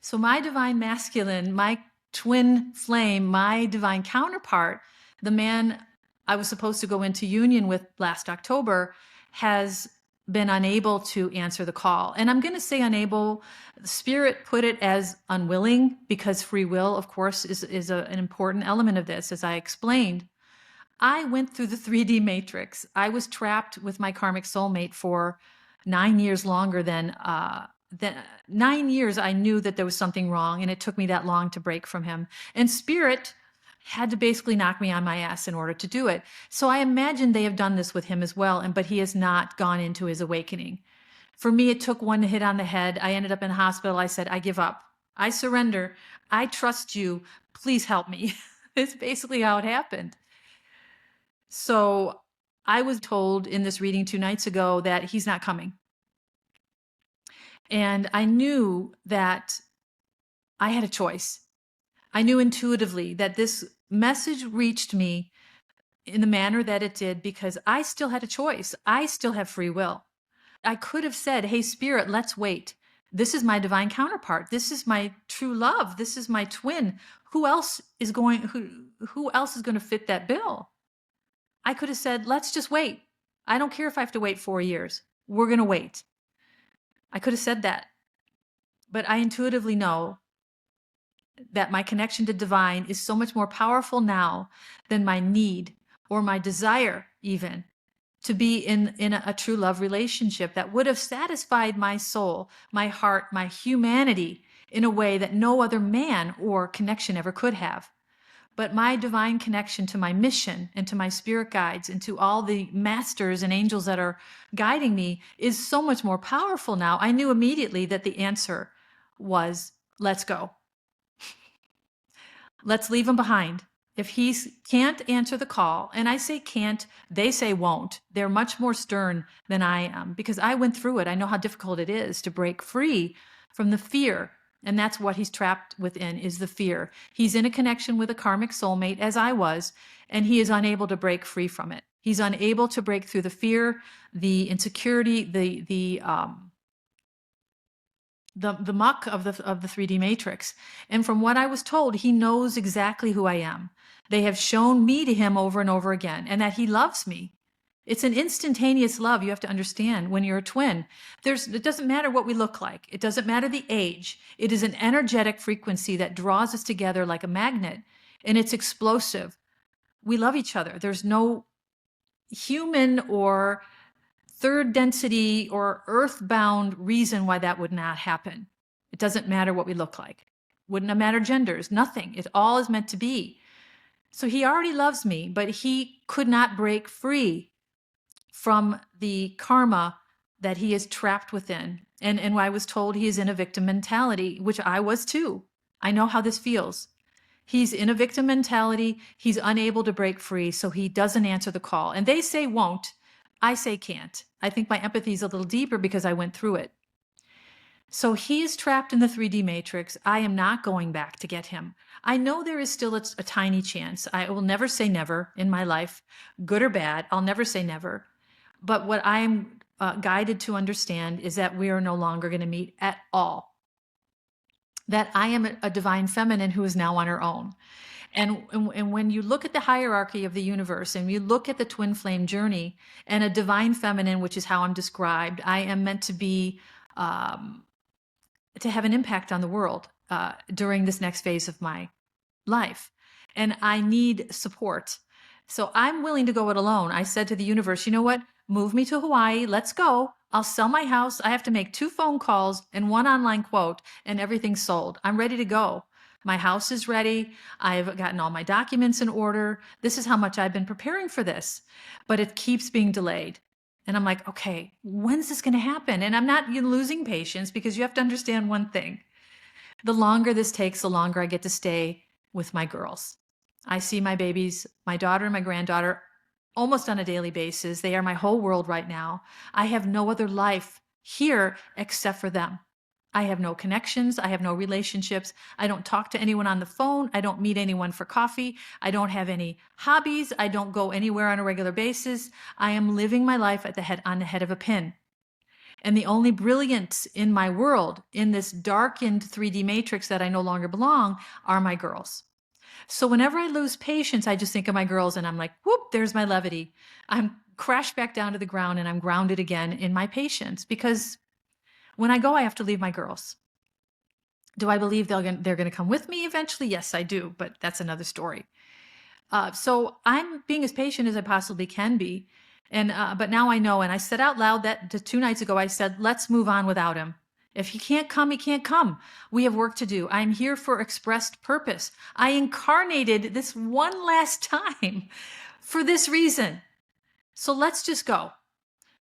So my divine masculine, my twin flame, my divine counterpart, the man I was supposed to go into union with last October, has been unable to answer the call. And I'm going to say unable. Spirit put it as unwilling, because free will, of course, is an important element of this, as I explained. I went through the 3D matrix. I was trapped with my karmic soulmate for 9 years longer than 9 years. I knew that there was something wrong, and it took me that long to break from him. And Spirit had to basically knock me on my ass in order to do it. So I imagine they have done this with him as well, but he has not gone into his awakening. For me, it took one hit on the head. I ended up in the hospital. I said, I give up. I surrender. I trust you. Please help me. It's basically how it happened. So I was told in this reading 2 nights ago that he's not coming. And I knew that I had a choice. I knew intuitively that this message reached me in the manner that it did because I still had a choice. I still have free will. I could have said, hey, Spirit, let's wait. This is my divine counterpart. This is my true love. This is my twin. Who else is going to fit that bill? I could have said, let's just wait. I don't care if I have to wait 4 years. We're going to wait. I could have said that. But I intuitively know that my connection to divine is so much more powerful now than my need or my desire even to be in a true love relationship that would have satisfied my soul, my heart, my humanity in a way that no other man or connection ever could have. But my divine connection to my mission and to my spirit guides and to all the masters and angels that are guiding me is so much more powerful now. I knew immediately that the answer was, let's go. Let's leave him behind. If he can't answer the call, and I say can't, they say won't. They're much more stern than I am because I went through it. I know how difficult it is to break free from the fear. And that's what he's trapped within, is the fear. He's in a connection with a karmic soulmate, as I was, and he is unable to break free from it. He's unable to break through the fear, the insecurity, the muck of the 3D matrix. And from what I was told, he knows exactly who I am. They have shown me to him over and over again, and that he loves me. It's an instantaneous love. You have to understand, when you're a twin, it doesn't matter what we look like. It doesn't matter the age. It is an energetic frequency that draws us together like a magnet, and it's explosive. We love each other. There's no human or third density or earthbound reason why that would not happen. It doesn't matter what we look like. Wouldn't matter genders, nothing. It all is meant to be. So he already loves me, but he could not break free from the karma that he is trapped within. And I was told he is in a victim mentality, which I was too. I know how this feels. He's in a victim mentality. He's unable to break free, so he doesn't answer the call. And they say won't. I say can't. I think my empathy is a little deeper because I went through it. So he is trapped in the 3D matrix. I am not going back to get him. I know there is still a tiny chance. I will never say never in my life, good or bad. I'll never say never. But what I'm guided to understand is that we are no longer going to meet at all. That I am a divine feminine who is now on her own. And when you look at the hierarchy of the universe and you look at the twin flame journey and a divine feminine, which is how I'm described, I am meant to be, to have an impact on the world during this next phase of my life. And I need support. So I'm willing to go it alone. I said to the universe, you know what? Move me to Hawaii. Let's go. I'll sell my house. I have to make 2 phone calls and 1 online quote, and everything's sold. I'm ready to go. My house is ready. I've gotten all my documents in order. This is how much I've been preparing for this, but it keeps being delayed. And I'm like, okay, when's this going to happen? And I'm not losing patience, because you have to understand one thing. The longer this takes, the longer I get to stay with my girls. I see my babies, my daughter and my granddaughter, almost on a daily basis. They are my whole world right now. I have no other life here except for them. I have no connections. I have no relationships. I don't talk to anyone on the phone. I don't meet anyone for coffee. I don't have any hobbies. I don't go anywhere on a regular basis. I am living my life on the head of a pin. And the only brilliance in my world, in this darkened 3D matrix that I no longer belong, are my girls. So whenever I lose patience, I just think of my girls and I'm like, whoop, there's my levity. I'm crashed back down to the ground and I'm grounded again in my patience, because when I go, I have to leave my girls. Do I believe they're going to come with me eventually? Yes, I do, but that's another story. So I'm being as patient as I possibly can be. And but now I know, and I said out loud that 2 nights ago, I said, let's move on without him. If he can't come, he can't come. We have work to do. I'm here for expressed purpose. I incarnated this one last time for this reason. So let's just go.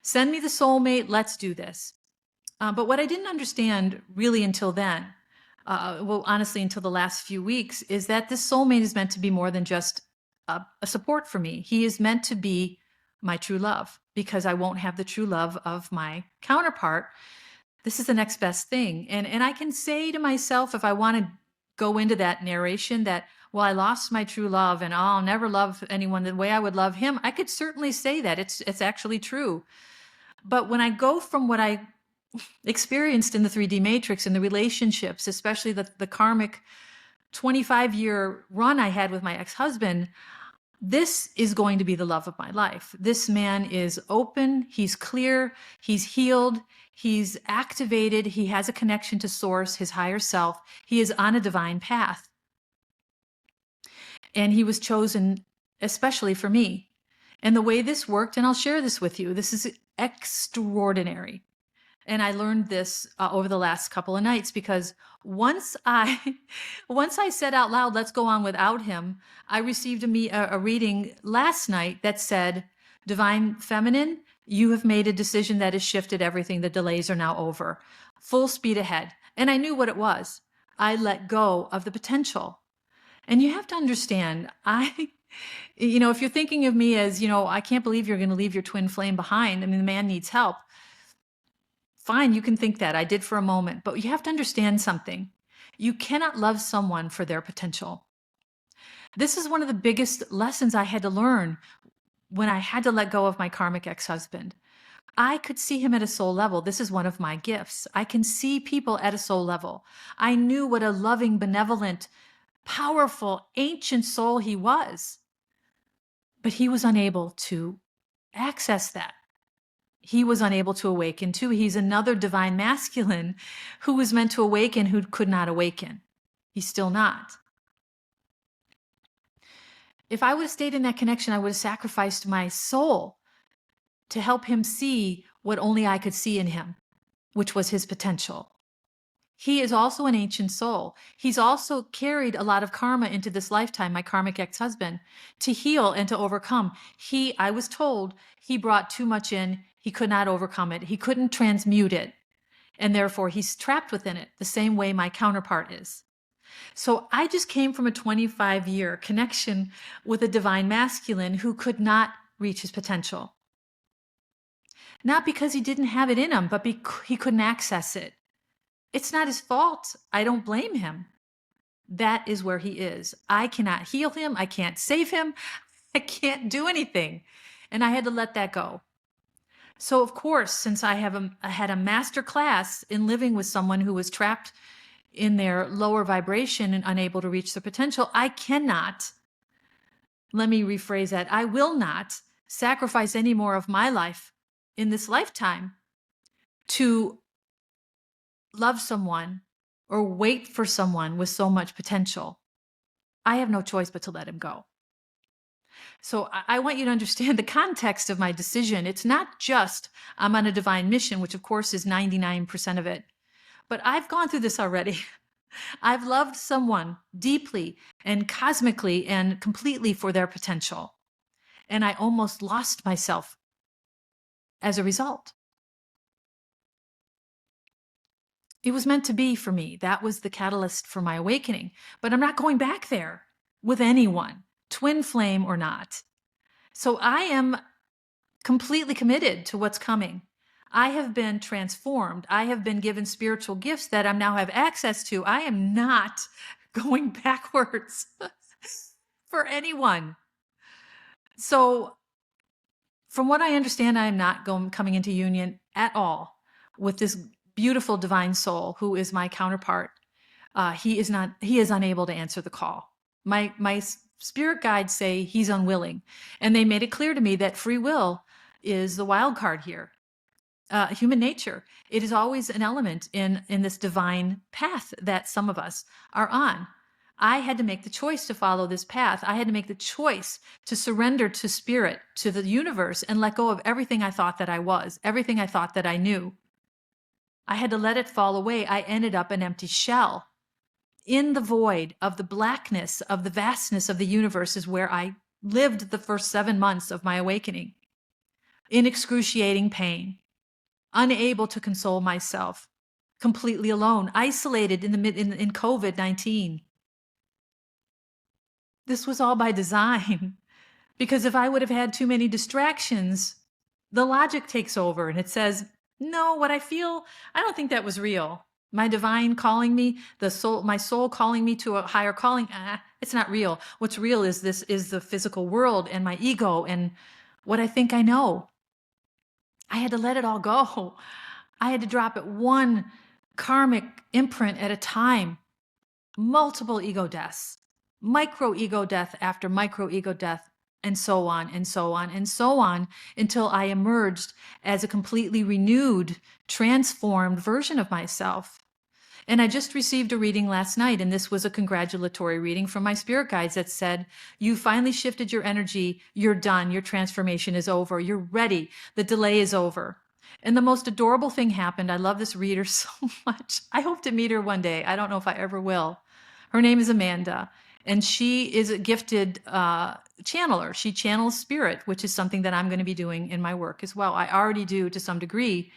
Send me the soulmate. Let's do this. But what I didn't understand really until then, well, honestly, until the last few weeks, is that this soulmate is meant to be more than just a support for me. He is meant to be my true love, because I won't have the true love of my counterpart. This is the next best thing. And I can say to myself, if I want to go into that narration that, well, I lost my true love and I'll never love anyone the way I would love him, I could certainly say that. It's actually true. But when I go from what I experienced in the 3D matrix and the relationships, especially the karmic 25-year run I had with my ex-husband, this is going to be the love of my life. This man is open, he's clear, he's healed, he's activated, he has a connection to source, his higher self. He is on a divine path. And he was chosen especially for me. And the way this worked, and I'll share this with you, this is extraordinary. And I learned this over the last couple of nights, because once I said out loud, let's go on without him, I received a reading last night that said, Divine Feminine, you have made a decision that has shifted everything. The delays are now over. Full speed ahead. And I knew what it was. I let go of the potential. And you have to understand, if you're thinking of me as, I can't believe you're going to leave your twin flame behind. I mean, the man needs help. Fine, you can think that. I did for a moment. But you have to understand something. You cannot love someone for their potential. This is one of the biggest lessons I had to learn when I had to let go of my karmic ex-husband. I could see him at a soul level. This is one of my gifts. I can see people at a soul level. I knew what a loving, benevolent, powerful, ancient soul he was. But he was unable to access that. He was unable to awaken too. He's another divine masculine who was meant to awaken, who could not awaken. He's still not. If I would have stayed in that connection, I would have sacrificed my soul to help him see what only I could see in him, which was his potential. He is also an ancient soul. He's also carried a lot of karma into this lifetime, my karmic ex-husband, to heal and to overcome. I was told, he brought too much in. He could not overcome it. He couldn't transmute it. And therefore, he's trapped within it, the same way my counterpart is. So I just came from a 25-year connection with a divine masculine who could not reach his potential. Not because he didn't have it in him, but because he couldn't access it. It's not his fault. I don't blame him. That is where he is. I cannot heal him. I can't save him. I can't do anything. And I had to let that go. So of course, since I had a master class in living with someone who was trapped in their lower vibration and unable to reach their potential, I cannot, let me rephrase that, I will not sacrifice any more of my life in this lifetime to love someone or wait for someone with so much potential. I have no choice but to let him go. So I want you to understand the context of my decision. It's not just I'm on a divine mission, which of course is 99% of it, but I've gone through this already. I've loved someone deeply and cosmically and completely for their potential. And I almost lost myself as a result. It was meant to be for me. That was the catalyst for my awakening. But I'm not going back there with anyone, twin flame or not. So I am completely committed to what's coming. I have been transformed. I have been given spiritual gifts that I now have access to. I am not going backwards for anyone. So from what I understand, I am not coming into union at all with this beautiful divine soul who is my counterpart. He is unable to answer the call. My spirit guides say he's unwilling. And they made it clear to me that free will is the wild card here. Human nature. It is always an element in this divine path that some of us are on. I had to make the choice to follow this path. I had to make the choice to surrender to spirit, to the universe, and let go of everything I thought that I was, everything I thought that I knew. I had to let it fall away. I ended up an empty shell. In the void of the blackness of the vastness of the universe is where I lived the first 7 months of my awakening, in excruciating pain, unable to console myself, completely alone, isolated in COVID-19. This was all by design, because if I would have had too many distractions, the logic takes over and it says, no, what I feel, I don't think that was real. My divine calling me, my soul calling me to a higher calling, it's not real. What's real is the physical world and my ego and what I think I know. I had to let it all go. I had to drop it one karmic imprint at a time. Multiple ego deaths, micro ego death after micro ego death, and so on and so on and so on, until I emerged as a completely renewed, transformed version of myself. And I just received a reading last night, and this was a congratulatory reading from my spirit guides that said, you finally shifted your energy, you're done, your transformation is over, you're ready, the delay is over. And the most adorable thing happened. I love this reader so much. I hope to meet her one day. I don't know if I ever will. Her name is Amanda, and she is a gifted channeler. She channels spirit, which is something that I'm going to be doing in my work as well. I already do to some degree,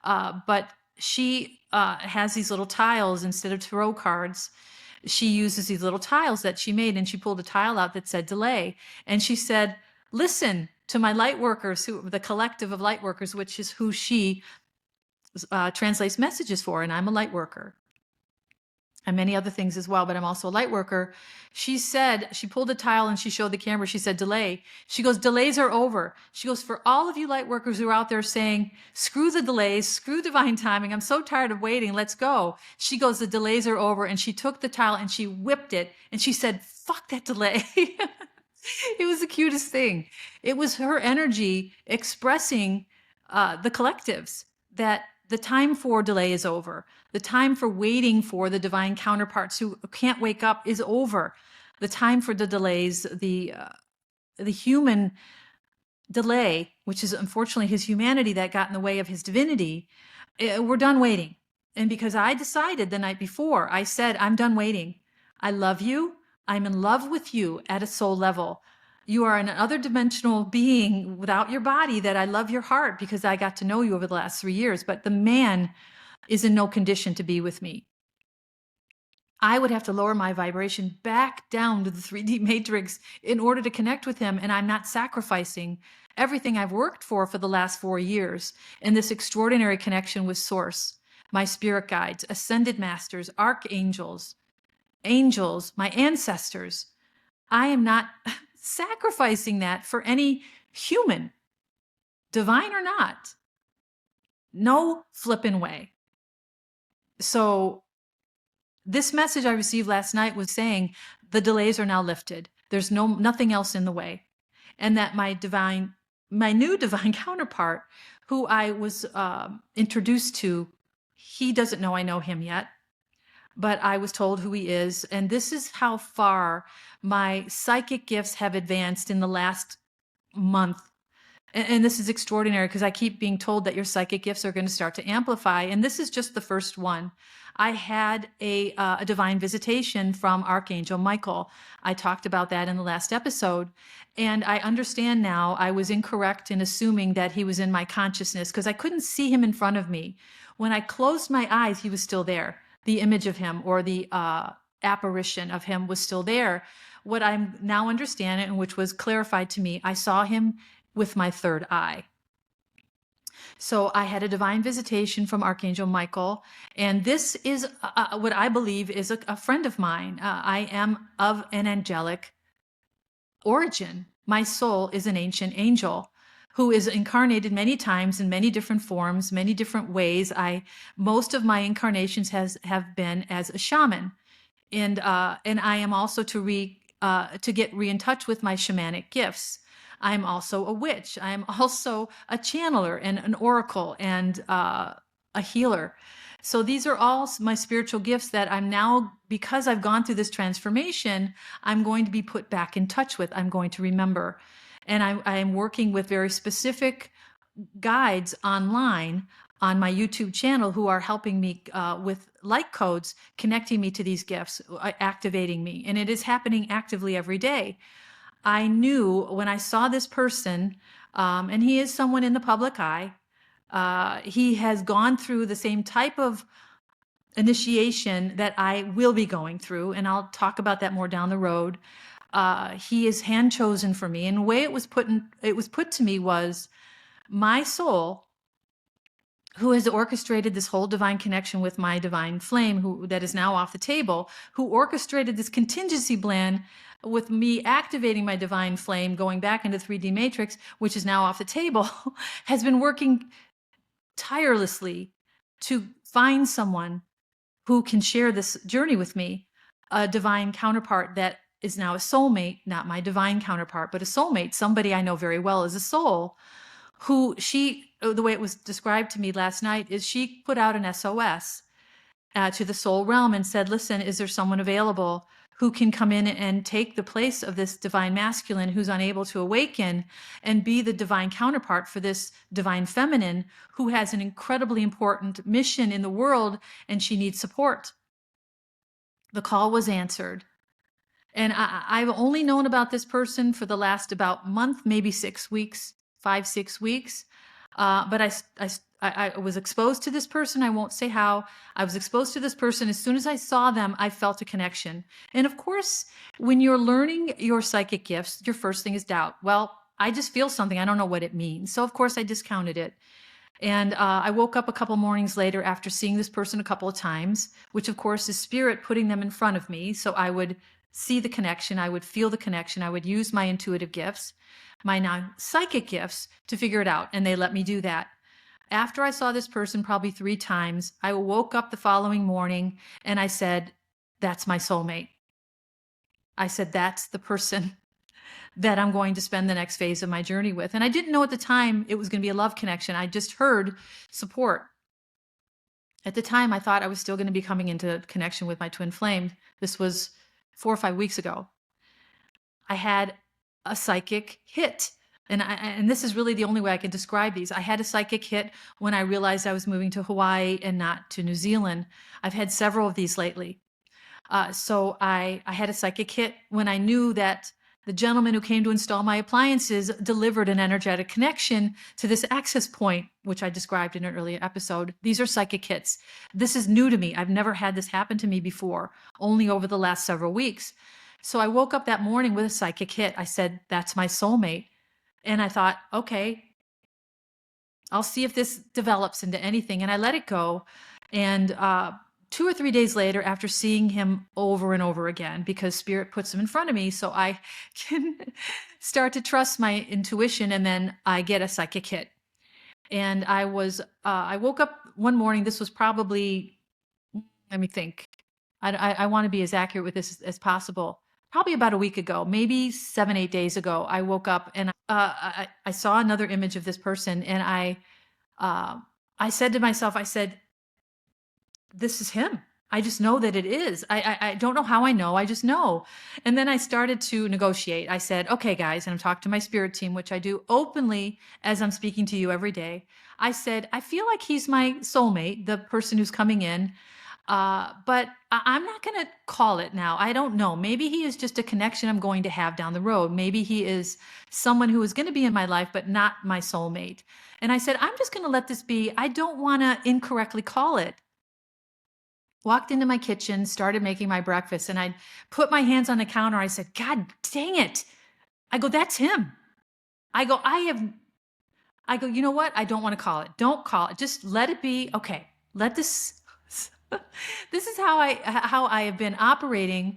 but she has these little tiles instead of tarot cards. She uses these little tiles that she made, and she pulled a tile out that said delay. And she said, listen to my light workers, the collective of light workers, which is who she translates messages for. And I'm a light worker and many other things as well, but I'm also a light worker. She said, she pulled a tile and she showed the camera. She said, delay. She goes, delays are over. She goes, for all of you light workers who are out there saying, screw the delays, screw divine timing, I'm so tired of waiting, let's go. She goes, the delays are over. And she took the tile and she whipped it and she said, fuck that delay. It was the cutest thing. It was her energy expressing the collectives that the time for delay is over. The time for waiting for the divine counterparts who can't wake up is over. The time for the delays, the human delay, which is unfortunately his humanity that got in the way of his divinity, we're done waiting. And because I decided the night before, I said, I'm done waiting. I love you. I'm in love with you at a soul level. You are an other dimensional being without your body, that I love your heart because I got to know you over the last 3 years, but the man is in no condition to be with me. I would have to lower my vibration back down to the 3D matrix in order to connect with him, and I'm not sacrificing everything I've worked for the last 4 years in this extraordinary connection with Source, my spirit guides, ascended masters, archangels, angels, my ancestors. I am not sacrificing that for any human, divine or not. No flippin' way. So this message I received last night was saying the delays are now lifted. There's nothing else in the way. And that my new divine counterpart, who I was introduced to, he doesn't know I know him yet, but I was told who he is. And this is how far my psychic gifts have advanced in the last month. And this is extraordinary because I keep being told that your psychic gifts are going to start to amplify. And this is just the first one. I had a divine visitation from Archangel Michael. I talked about that in the last episode. And I understand now I was incorrect in assuming that he was in my consciousness because I couldn't see him in front of me. When I closed my eyes, he was still there. The image of him or the apparition of him was still there. What I now understand, and which was clarified to me, I saw him with my third eye. So I had a divine visitation from Archangel Michael, and this is what I believe is a friend of mine. I am of an angelic origin. My soul is an ancient angel who is incarnated many times in many different forms, many different ways. Most of my incarnations have been as a shaman, and I am also to to get in touch with my shamanic gifts. I'm also a witch. I'm also a channeler and an oracle and a healer. So these are all my spiritual gifts that I'm now, because I've gone through this transformation, I'm going to be put back in touch with. I'm going to remember. And I am working with very specific guides online on my YouTube channel who are helping me with like codes, connecting me to these gifts, activating me. And it is happening actively every day. I knew when I saw this person, and he is someone in the public eye, he has gone through the same type of initiation that I will be going through, and I'll talk about that more down the road. He is hand chosen for me, and the way it was put to me was my soul, who has orchestrated this whole divine connection with my divine flame, that is now off the table, who orchestrated this contingency plan with me activating my divine flame, going back into 3D matrix, which is now off the table, has been working tirelessly to find someone who can share this journey with me, a divine counterpart that is now a soulmate, not my divine counterpart, but a soulmate, somebody I know very well as a soul, who the way it was described to me last night is she put out an SOS to the soul realm and said, listen, is there someone available who can come in and take the place of this divine masculine who's unable to awaken and be the divine counterpart for this divine feminine who has an incredibly important mission in the world and she needs support? The call was answered. And I've only known about this person for the last about month, maybe 6 weeks, 5-6 weeks. But I was exposed to this person. I won't say how. I was exposed to this person. As soon as I saw them, I felt a connection. And of course, when you're learning your psychic gifts, your first thing is doubt. Well, I just feel something. I don't know what it means. So of course I discounted it. And I woke up a couple mornings later after seeing this person a couple of times, which of course is spirit putting them in front of me. So I would see the connection. I would feel the connection. I would use my intuitive gifts, my non-psychic gifts to figure it out. And they let me do that. After I saw this person probably 3 times, I woke up the following morning and I said, that's my soulmate. I said, that's the person that I'm going to spend the next phase of my journey with. And I didn't know at the time it was going to be a love connection. I just heard support. At the time, I thought I was still going to be coming into connection with my twin flame. This was 4 or 5 weeks ago. I had a psychic hit. And this is really the only way I can describe these. I had a psychic hit when I realized I was moving to Hawaii and not to New Zealand. I've had several of these lately. So I had a psychic hit when I knew that the gentleman who came to install my appliances delivered an energetic connection to this access point, which I described in an earlier episode. These are psychic hits. This is new to me. I've never had this happen to me before, only over the last several weeks. So I woke up that morning with a psychic hit. I said, that's my soulmate. And I thought, okay, I'll see if this develops into anything. And I let it go. And 2 or 3 days later, after seeing him over and over again, because spirit puts him in front of me, so I can start to trust my intuition, and then I get a psychic hit. And I woke up one morning, this was probably, let me think. I want to be as accurate with this as possible. Probably about a week ago, maybe 7-8 days ago, I woke up and I saw another image of this person, and I said to myself, I said, this is him. I just know that it is. I don't know how I know. I just know. And then I started to negotiate. I said, okay, guys, and I'm talking to my spirit team, which I do openly as I'm speaking to you every day. I said, I feel like he's my soulmate, the person who's coming in. But I'm not going to call it now. I don't know. Maybe he is just a connection I'm going to have down the road. Maybe he is someone who is going to be in my life, but not my soulmate. And I said, I'm just going to let this be. I don't want to incorrectly call it. Walked into my kitchen, started making my breakfast, and I put my hands on the counter. I said, God dang it. I go, that's him. I go, you know what? I don't want to call it. Don't call it. Just let it be. Okay. Let this, this is how I have been operating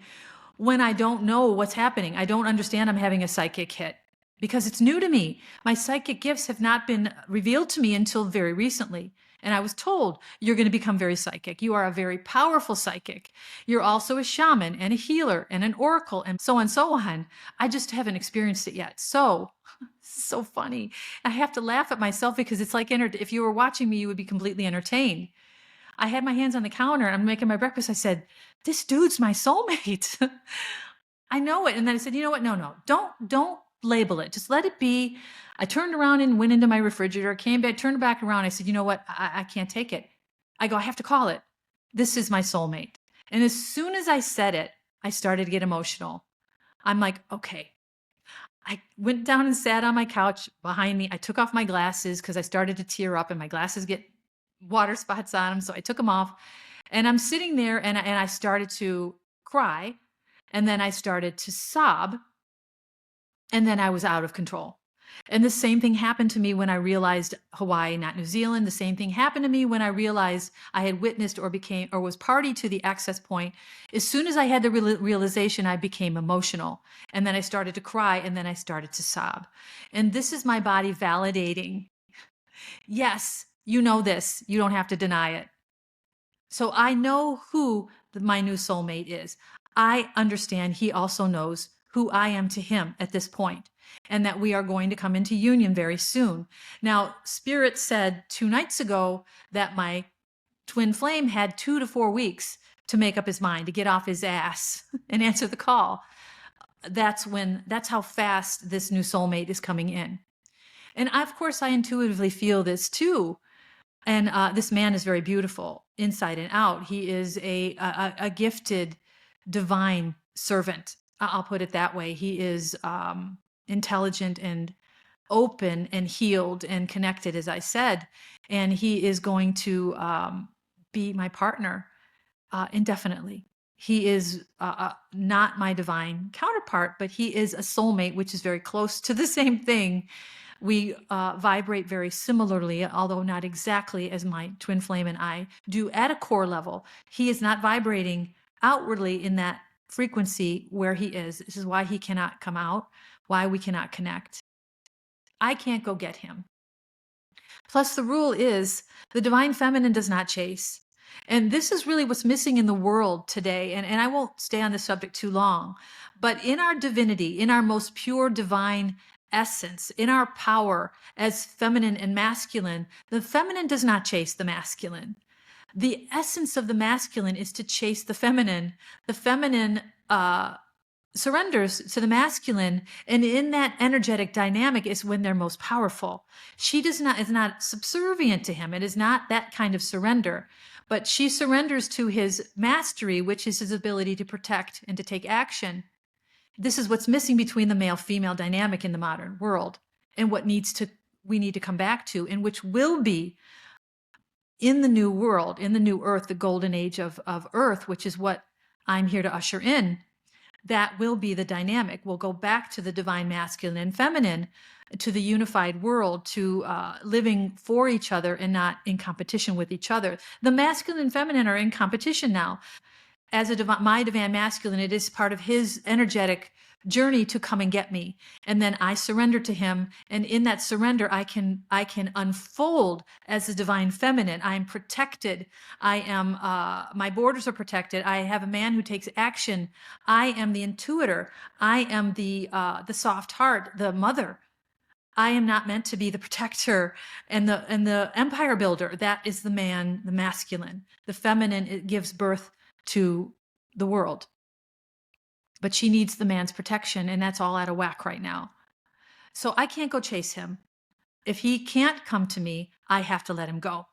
when I don't know what's happening. I don't understand I'm having a psychic hit because it's new to me. My psychic gifts have not been revealed to me until very recently. And I was told, you're going to become very psychic. You are a very powerful psychic. You're also a shaman and a healer and an oracle and so on and so on. I just haven't experienced it yet. So, so funny. I have to laugh at myself because it's like, if you were watching me, you would be completely entertained. I had my hands on the counter and I'm making my breakfast. I said, this dude's my soulmate. I know it. And then I said, you know what? No, don't label it. Just let it be. I turned around and went into my refrigerator, came back, turned back around. I said, you know what? I can't take it. I go, I have to call it. This is my soulmate. And as soon as I said it, I started to get emotional. I'm like, okay. I went down and sat on my couch behind me. I took off my glasses because I started to tear up and my glasses get water spots on them. So I took them off and I'm sitting there and I started to cry. And then I started to sob. And then I was out of control. And the same thing happened to me when I realized Hawaii, not New Zealand. The same thing happened to me when I realized I had witnessed or was party to the access point. As soon as I had the realization, I became emotional. And then I started to cry and then I started to sob. And this is my body validating. Yes, you know this. You don't have to deny it. So I know who my new soulmate is. I understand he also knows who I am to him at this point, and that we are going to come into union very soon. Now, Spirit said 2 nights ago that my twin flame had 2 to 4 weeks to make up his mind, to get off his ass and answer the call. That's how fast this new soulmate is coming in. And of course, I intuitively feel this too. And this man is very beautiful inside and out. He is a gifted divine servant. I'll put it that way. He is intelligent and open and healed and connected, as I said. And he is going to be my partner indefinitely. He is not my divine counterpart, but he is a soulmate, which is very close to the same thing. We vibrate very similarly, although not exactly as my twin flame and I do at a core level. He is not vibrating outwardly in that frequency where he is. This is why he cannot come out, why we cannot connect. I can't go get him. Plus, the rule is the divine feminine does not chase. And this is really what's missing in the world today. And I won't stay on this subject too long, but in our divinity, in our most pure divine essence, in our power as feminine and masculine, the feminine does not chase the masculine. The essence of the masculine is to chase the feminine. The feminine surrenders to the masculine, and in that energetic dynamic is when they're most powerful. She is not subservient to him. It is not that kind of surrender, but she surrenders to his mastery, which is his ability to protect and to take action. This is what's missing between the male-female dynamic in the modern world, and what we need to come back to, and which will be in the new world, in the new earth, the golden age of earth, which is what I'm here to usher in. That will be the dynamic. We'll go back to the divine masculine and feminine, to the unified world, to living for each other and not in competition with each other. The masculine and feminine are in competition now. As my divine masculine, it is part of his energetic journey to come and get me. And then I surrender to him. And in that surrender, I can unfold as the divine feminine. I am protected. I am, my borders are protected. I have a man who takes action. I am the intuitor. I am the soft heart, the mother. I am not meant to be the protector and the empire builder. That is the man, the masculine. The feminine, it gives birth to the world. But she needs the man's protection, and that's all out of whack right now. So I can't go chase him. If he can't come to me, I have to let him go.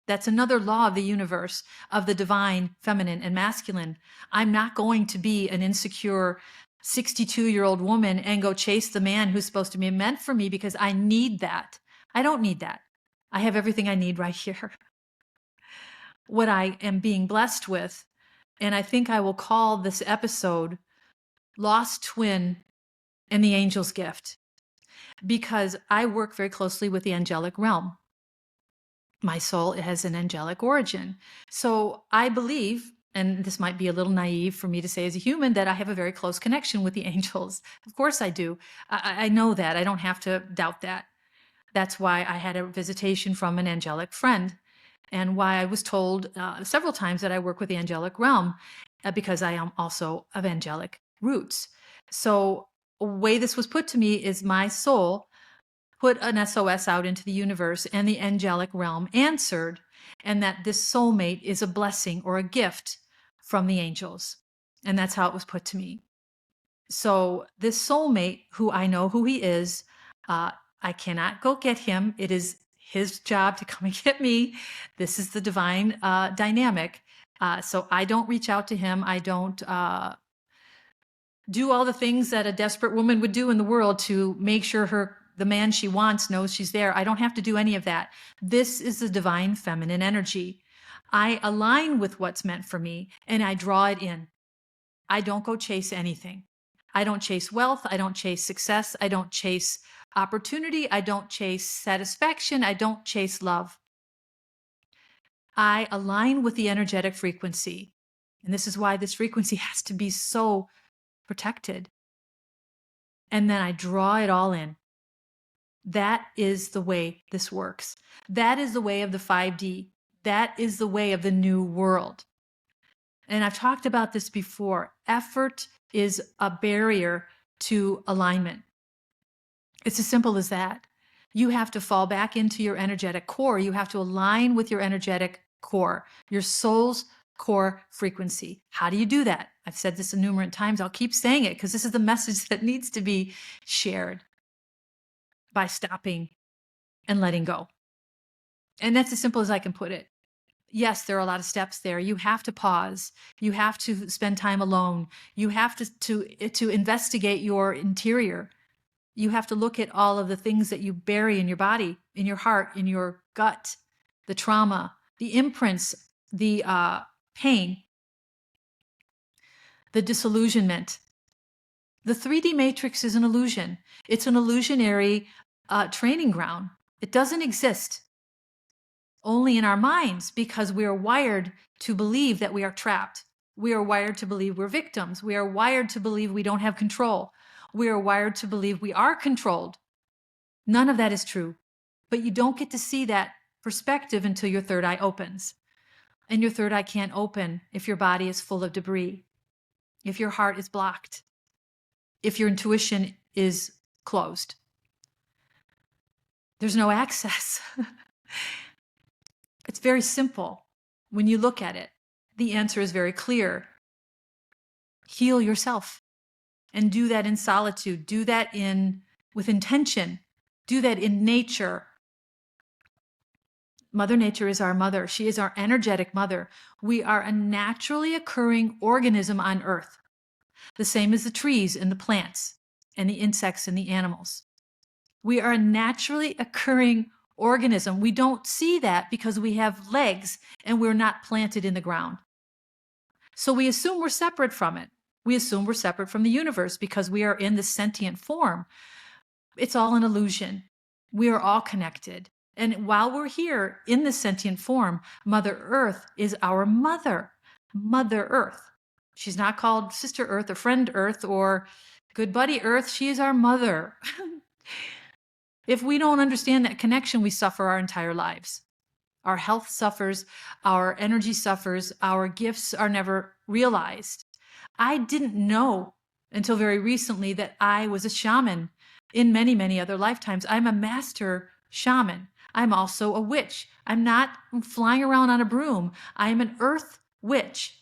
That's another law of the universe, of the divine, feminine, and masculine. I'm not going to be an insecure 62-year-old woman and go chase the man who's supposed to be meant for me, because I need that. I don't need that. I have everything I need right here. What I am being blessed with, and I think I will call this episode Lost Twin and the Angel's Gift, because I work very closely with the angelic realm. My soul has an angelic origin. So I believe, and this might be a little naive for me to say as a human, that I have a very close connection with the angels. Of course I do. I know that. I don't have to doubt that. That's why I had a visitation from an angelic friend. and why I was told several times that I work with the angelic realm, because I am also of angelic roots. So a way this was put to me is my soul put an SOS out into the universe, and the angelic realm answered, and that this soulmate is a blessing or a gift from the angels. And that's how it was put to me. So this soulmate, who I know who he is, I cannot go get him. It is his job to come and get me. This is the divine dynamic. So I don't reach out to him. I don't do all the things that a desperate woman would do in the world to make sure the man she wants knows she's there. I don't have to do any of that. This is the divine feminine energy. I align with what's meant for me, and I draw it in. I don't go chase anything. I don't chase wealth. I don't chase success. I don't chase opportunity. I don't chase satisfaction. I don't chase love. I align with the energetic frequency. And this is why this frequency has to be so protected. And then I draw it all in. That is the way this works. That is the way of the 5D. That is the way of the new world. And I've talked about this before. Effort is a barrier to alignment. It's as simple as that. You have to fall back into your energetic core. You have to align with your energetic core, your soul's core frequency. How do you do that? I've said this innumerable times. I'll keep saying it because this is the message that needs to be shared, by stopping and letting go. And that's as simple as I can put it. Yes, there are a lot of steps there. You have to pause. You have to spend time alone. You have to investigate your interior. You have to look at all of the things that you bury in your body, in your heart, in your gut, the trauma, the imprints, the pain, the disillusionment. The 3D matrix is an illusion. It's an illusionary training ground. It doesn't exist. Only in our minds, because we are wired to believe that we are trapped. We are wired to believe we're victims. We are wired to believe we don't have control. We are wired to believe we are controlled. None of that is true. But you don't get to see that perspective until your third eye opens. And your third eye can't open if your body is full of debris, if your heart is blocked, if your intuition is closed. There's no access. It's very simple. When you look at it, the answer is very clear. Heal yourself, and do that in solitude. Do that with intention. Do that in nature. Mother Nature is our mother. She is our energetic mother. We are a naturally occurring organism on Earth, the same as the trees and the plants and the insects and the animals. We are a naturally occurring organism. We don't see that because we have legs and we're not planted in the ground. So we assume we're separate from it. We assume we're separate from the universe because we are in this sentient form. It's all an illusion. We are all connected. And while we're here in this sentient form, Mother Earth is our mother, Mother Earth. She's not called Sister Earth or Friend Earth or Good Buddy Earth. She is our mother. If we don't understand that connection, we suffer our entire lives. Our health suffers, our energy suffers, our gifts are never realized. I didn't know until very recently that I was a shaman in many, many other lifetimes. I'm a master shaman. I'm also a witch. I'm not flying around on a broom. I am an earth witch.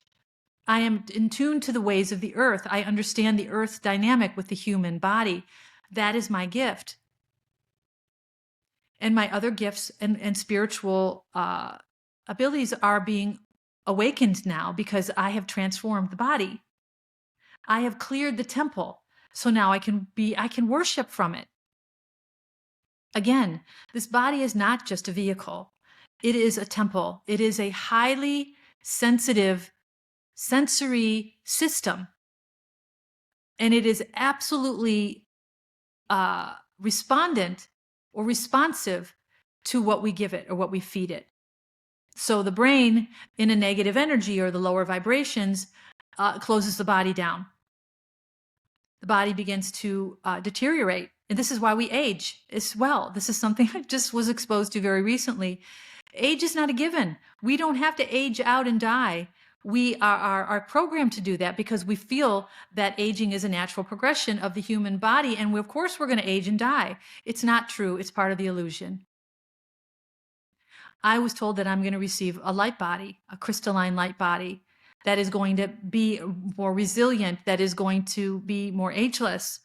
I am in tune to the ways of the earth. I understand the earth dynamic with the human body. That is my gift. And my other gifts and spiritual abilities are being awakened now because I have transformed the body. I have cleared the temple. So now I can worship from it. Again, this body is not just a vehicle. It is a temple. It is a highly sensitive sensory system. And it is absolutely respondent or responsive to what we give it or what we feed it. So the brain, in a negative energy or the lower vibrations, closes the body down. The body begins to deteriorate And this is why we age as well. This is something I just was exposed to very recently. Age is not a given. We don't have to age out and die. We are programmed to do that because we feel that aging is a natural progression of the human body. And of course, we're going to age and die. It's not true. It's part of the illusion. I was told that I'm going to receive a light body, a crystalline light body that is going to be more resilient, that is going to be more ageless.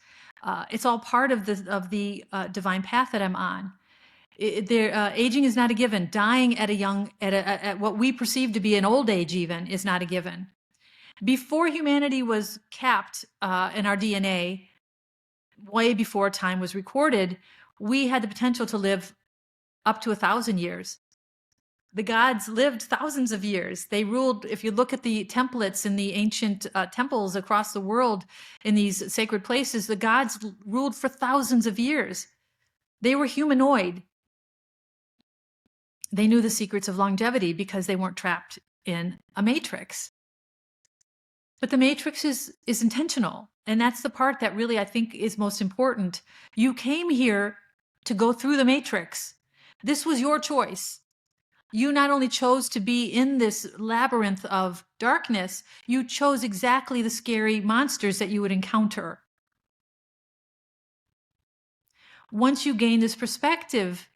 It's all part of the divine path that I'm on. Aging is not a given. Dying at what we perceive to be an old age even is not a given. Before humanity was capped in our DNA, way before time was recorded, we had the potential to live up to 1,000 years. The gods lived thousands of years. They ruled. If you look at the templates in the ancient temples across the world, in these sacred places, the gods ruled for thousands of years. They were humanoid. They knew the secrets of longevity because they weren't trapped in a matrix. But the matrix is intentional. And that's the part that really I think is most important. You came here to go through the matrix. This was your choice. You not only chose to be in this labyrinth of darkness, you chose exactly the scary monsters that you would encounter. Once you gain this perspective,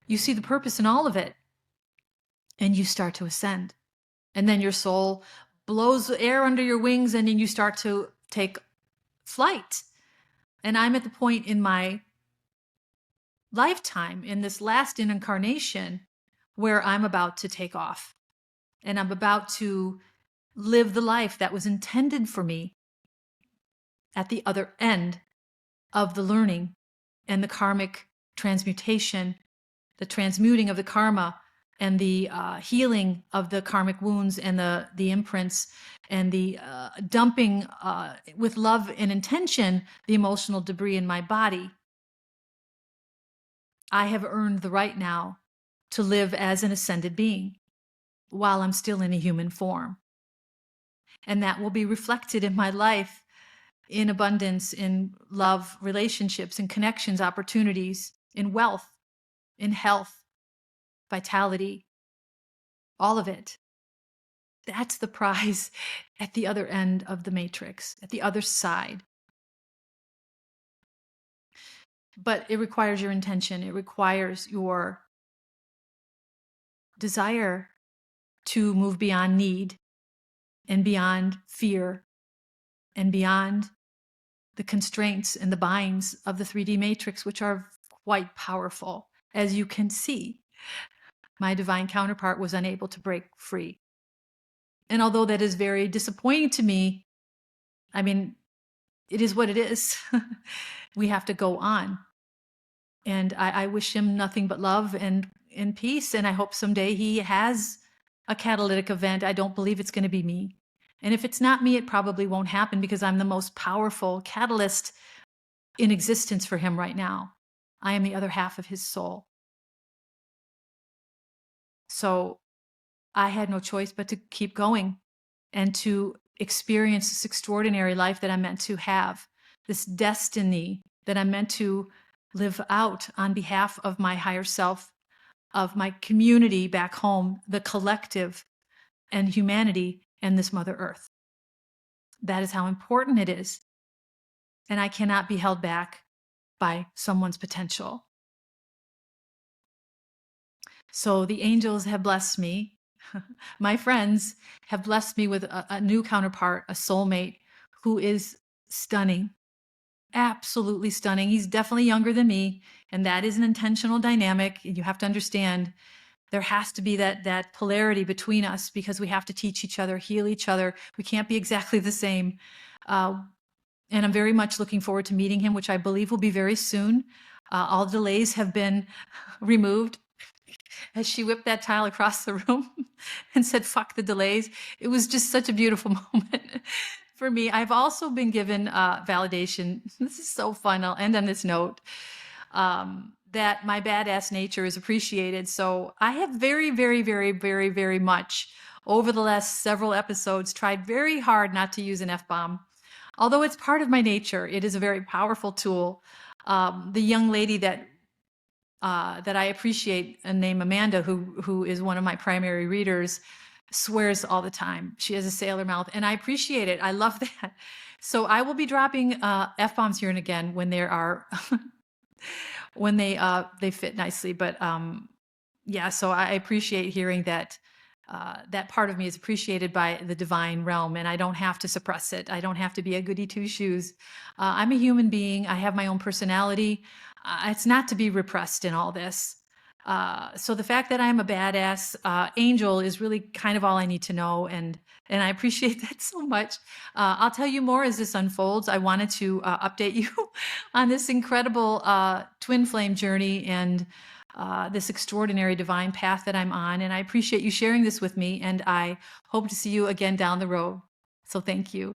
you see the purpose in all of it, and you start to ascend. And then your soul blows air under your wings, and then you start to take flight. And I'm at the point in my lifetime, in this last incarnation, where I'm about to take off. And I'm about to live the life that was intended for me at the other end of the learning and the karmic transmutation, the transmuting of the karma and the healing of the karmic wounds and the imprints and the dumping with love and intention the emotional debris in my body. I have earned the right now to live as an ascended being while I'm still in a human form. And that will be reflected in my life in abundance, in love, relationships, in connections, opportunities, in wealth, in health, vitality, all of it. That's the prize at the other end of the matrix, at the other side. But it requires your intention. It requires your desire to move beyond need and beyond fear and beyond the constraints and the binds of the 3D matrix, which are quite powerful. As you can see, my divine counterpart was unable to break free. And although that is very disappointing to me, I mean, it is what it is. We have to go on. And I wish him nothing but love and peace. And I hope someday he has a catalytic event. I don't believe it's going to be me. And if it's not me, it probably won't happen because I'm the most powerful catalyst in existence for him right now. I am the other half of his soul. So I had no choice but to keep going and to experience this extraordinary life that I'm meant to have, this destiny that I'm meant to live out on behalf of my higher self, of my community back home, the collective, and humanity, and this Mother Earth. That is how important it is. And I cannot be held back by someone's potential. So the angels have blessed me. My friends have blessed me with a new counterpart, a soulmate who is stunning, absolutely stunning. He's definitely younger than me, and that is an intentional dynamic. You have to understand there has to be that polarity between us because we have to teach each other, heal each other. We can't be exactly the same. And I'm very much looking forward to meeting him, which I believe will be very soon. All delays have been removed. As she whipped that tile across the room and said, "Fuck the delays." It was just such a beautiful moment for me. I've also been given validation. This is so fun. I'll end on this note. That my badass nature is appreciated. So I have very, very, very, very, very much over the last several episodes tried very hard not to use an F-bomb. although it's part of my nature, it is a very powerful tool. The young lady that I appreciate, named Amanda, who is one of my primary readers, swears all the time. She has a sailor mouth, and I appreciate it. I love that. So I will be dropping F-bombs here and again when there are when they fit nicely. But yeah, so I appreciate hearing that that part of me is appreciated by the divine realm, and I don't have to suppress it. I don't have to be a goody two shoes. I'm a human being. I have my own personality. It's not to be repressed in all this. So the fact that I'm a badass angel is really kind of all I need to know, and I appreciate that so much. I'll tell you more as this unfolds. I wanted to update you on this incredible twin flame journey and this extraordinary divine path that I'm on. And I appreciate you sharing this with me, and I hope to see you again down the road. So thank you.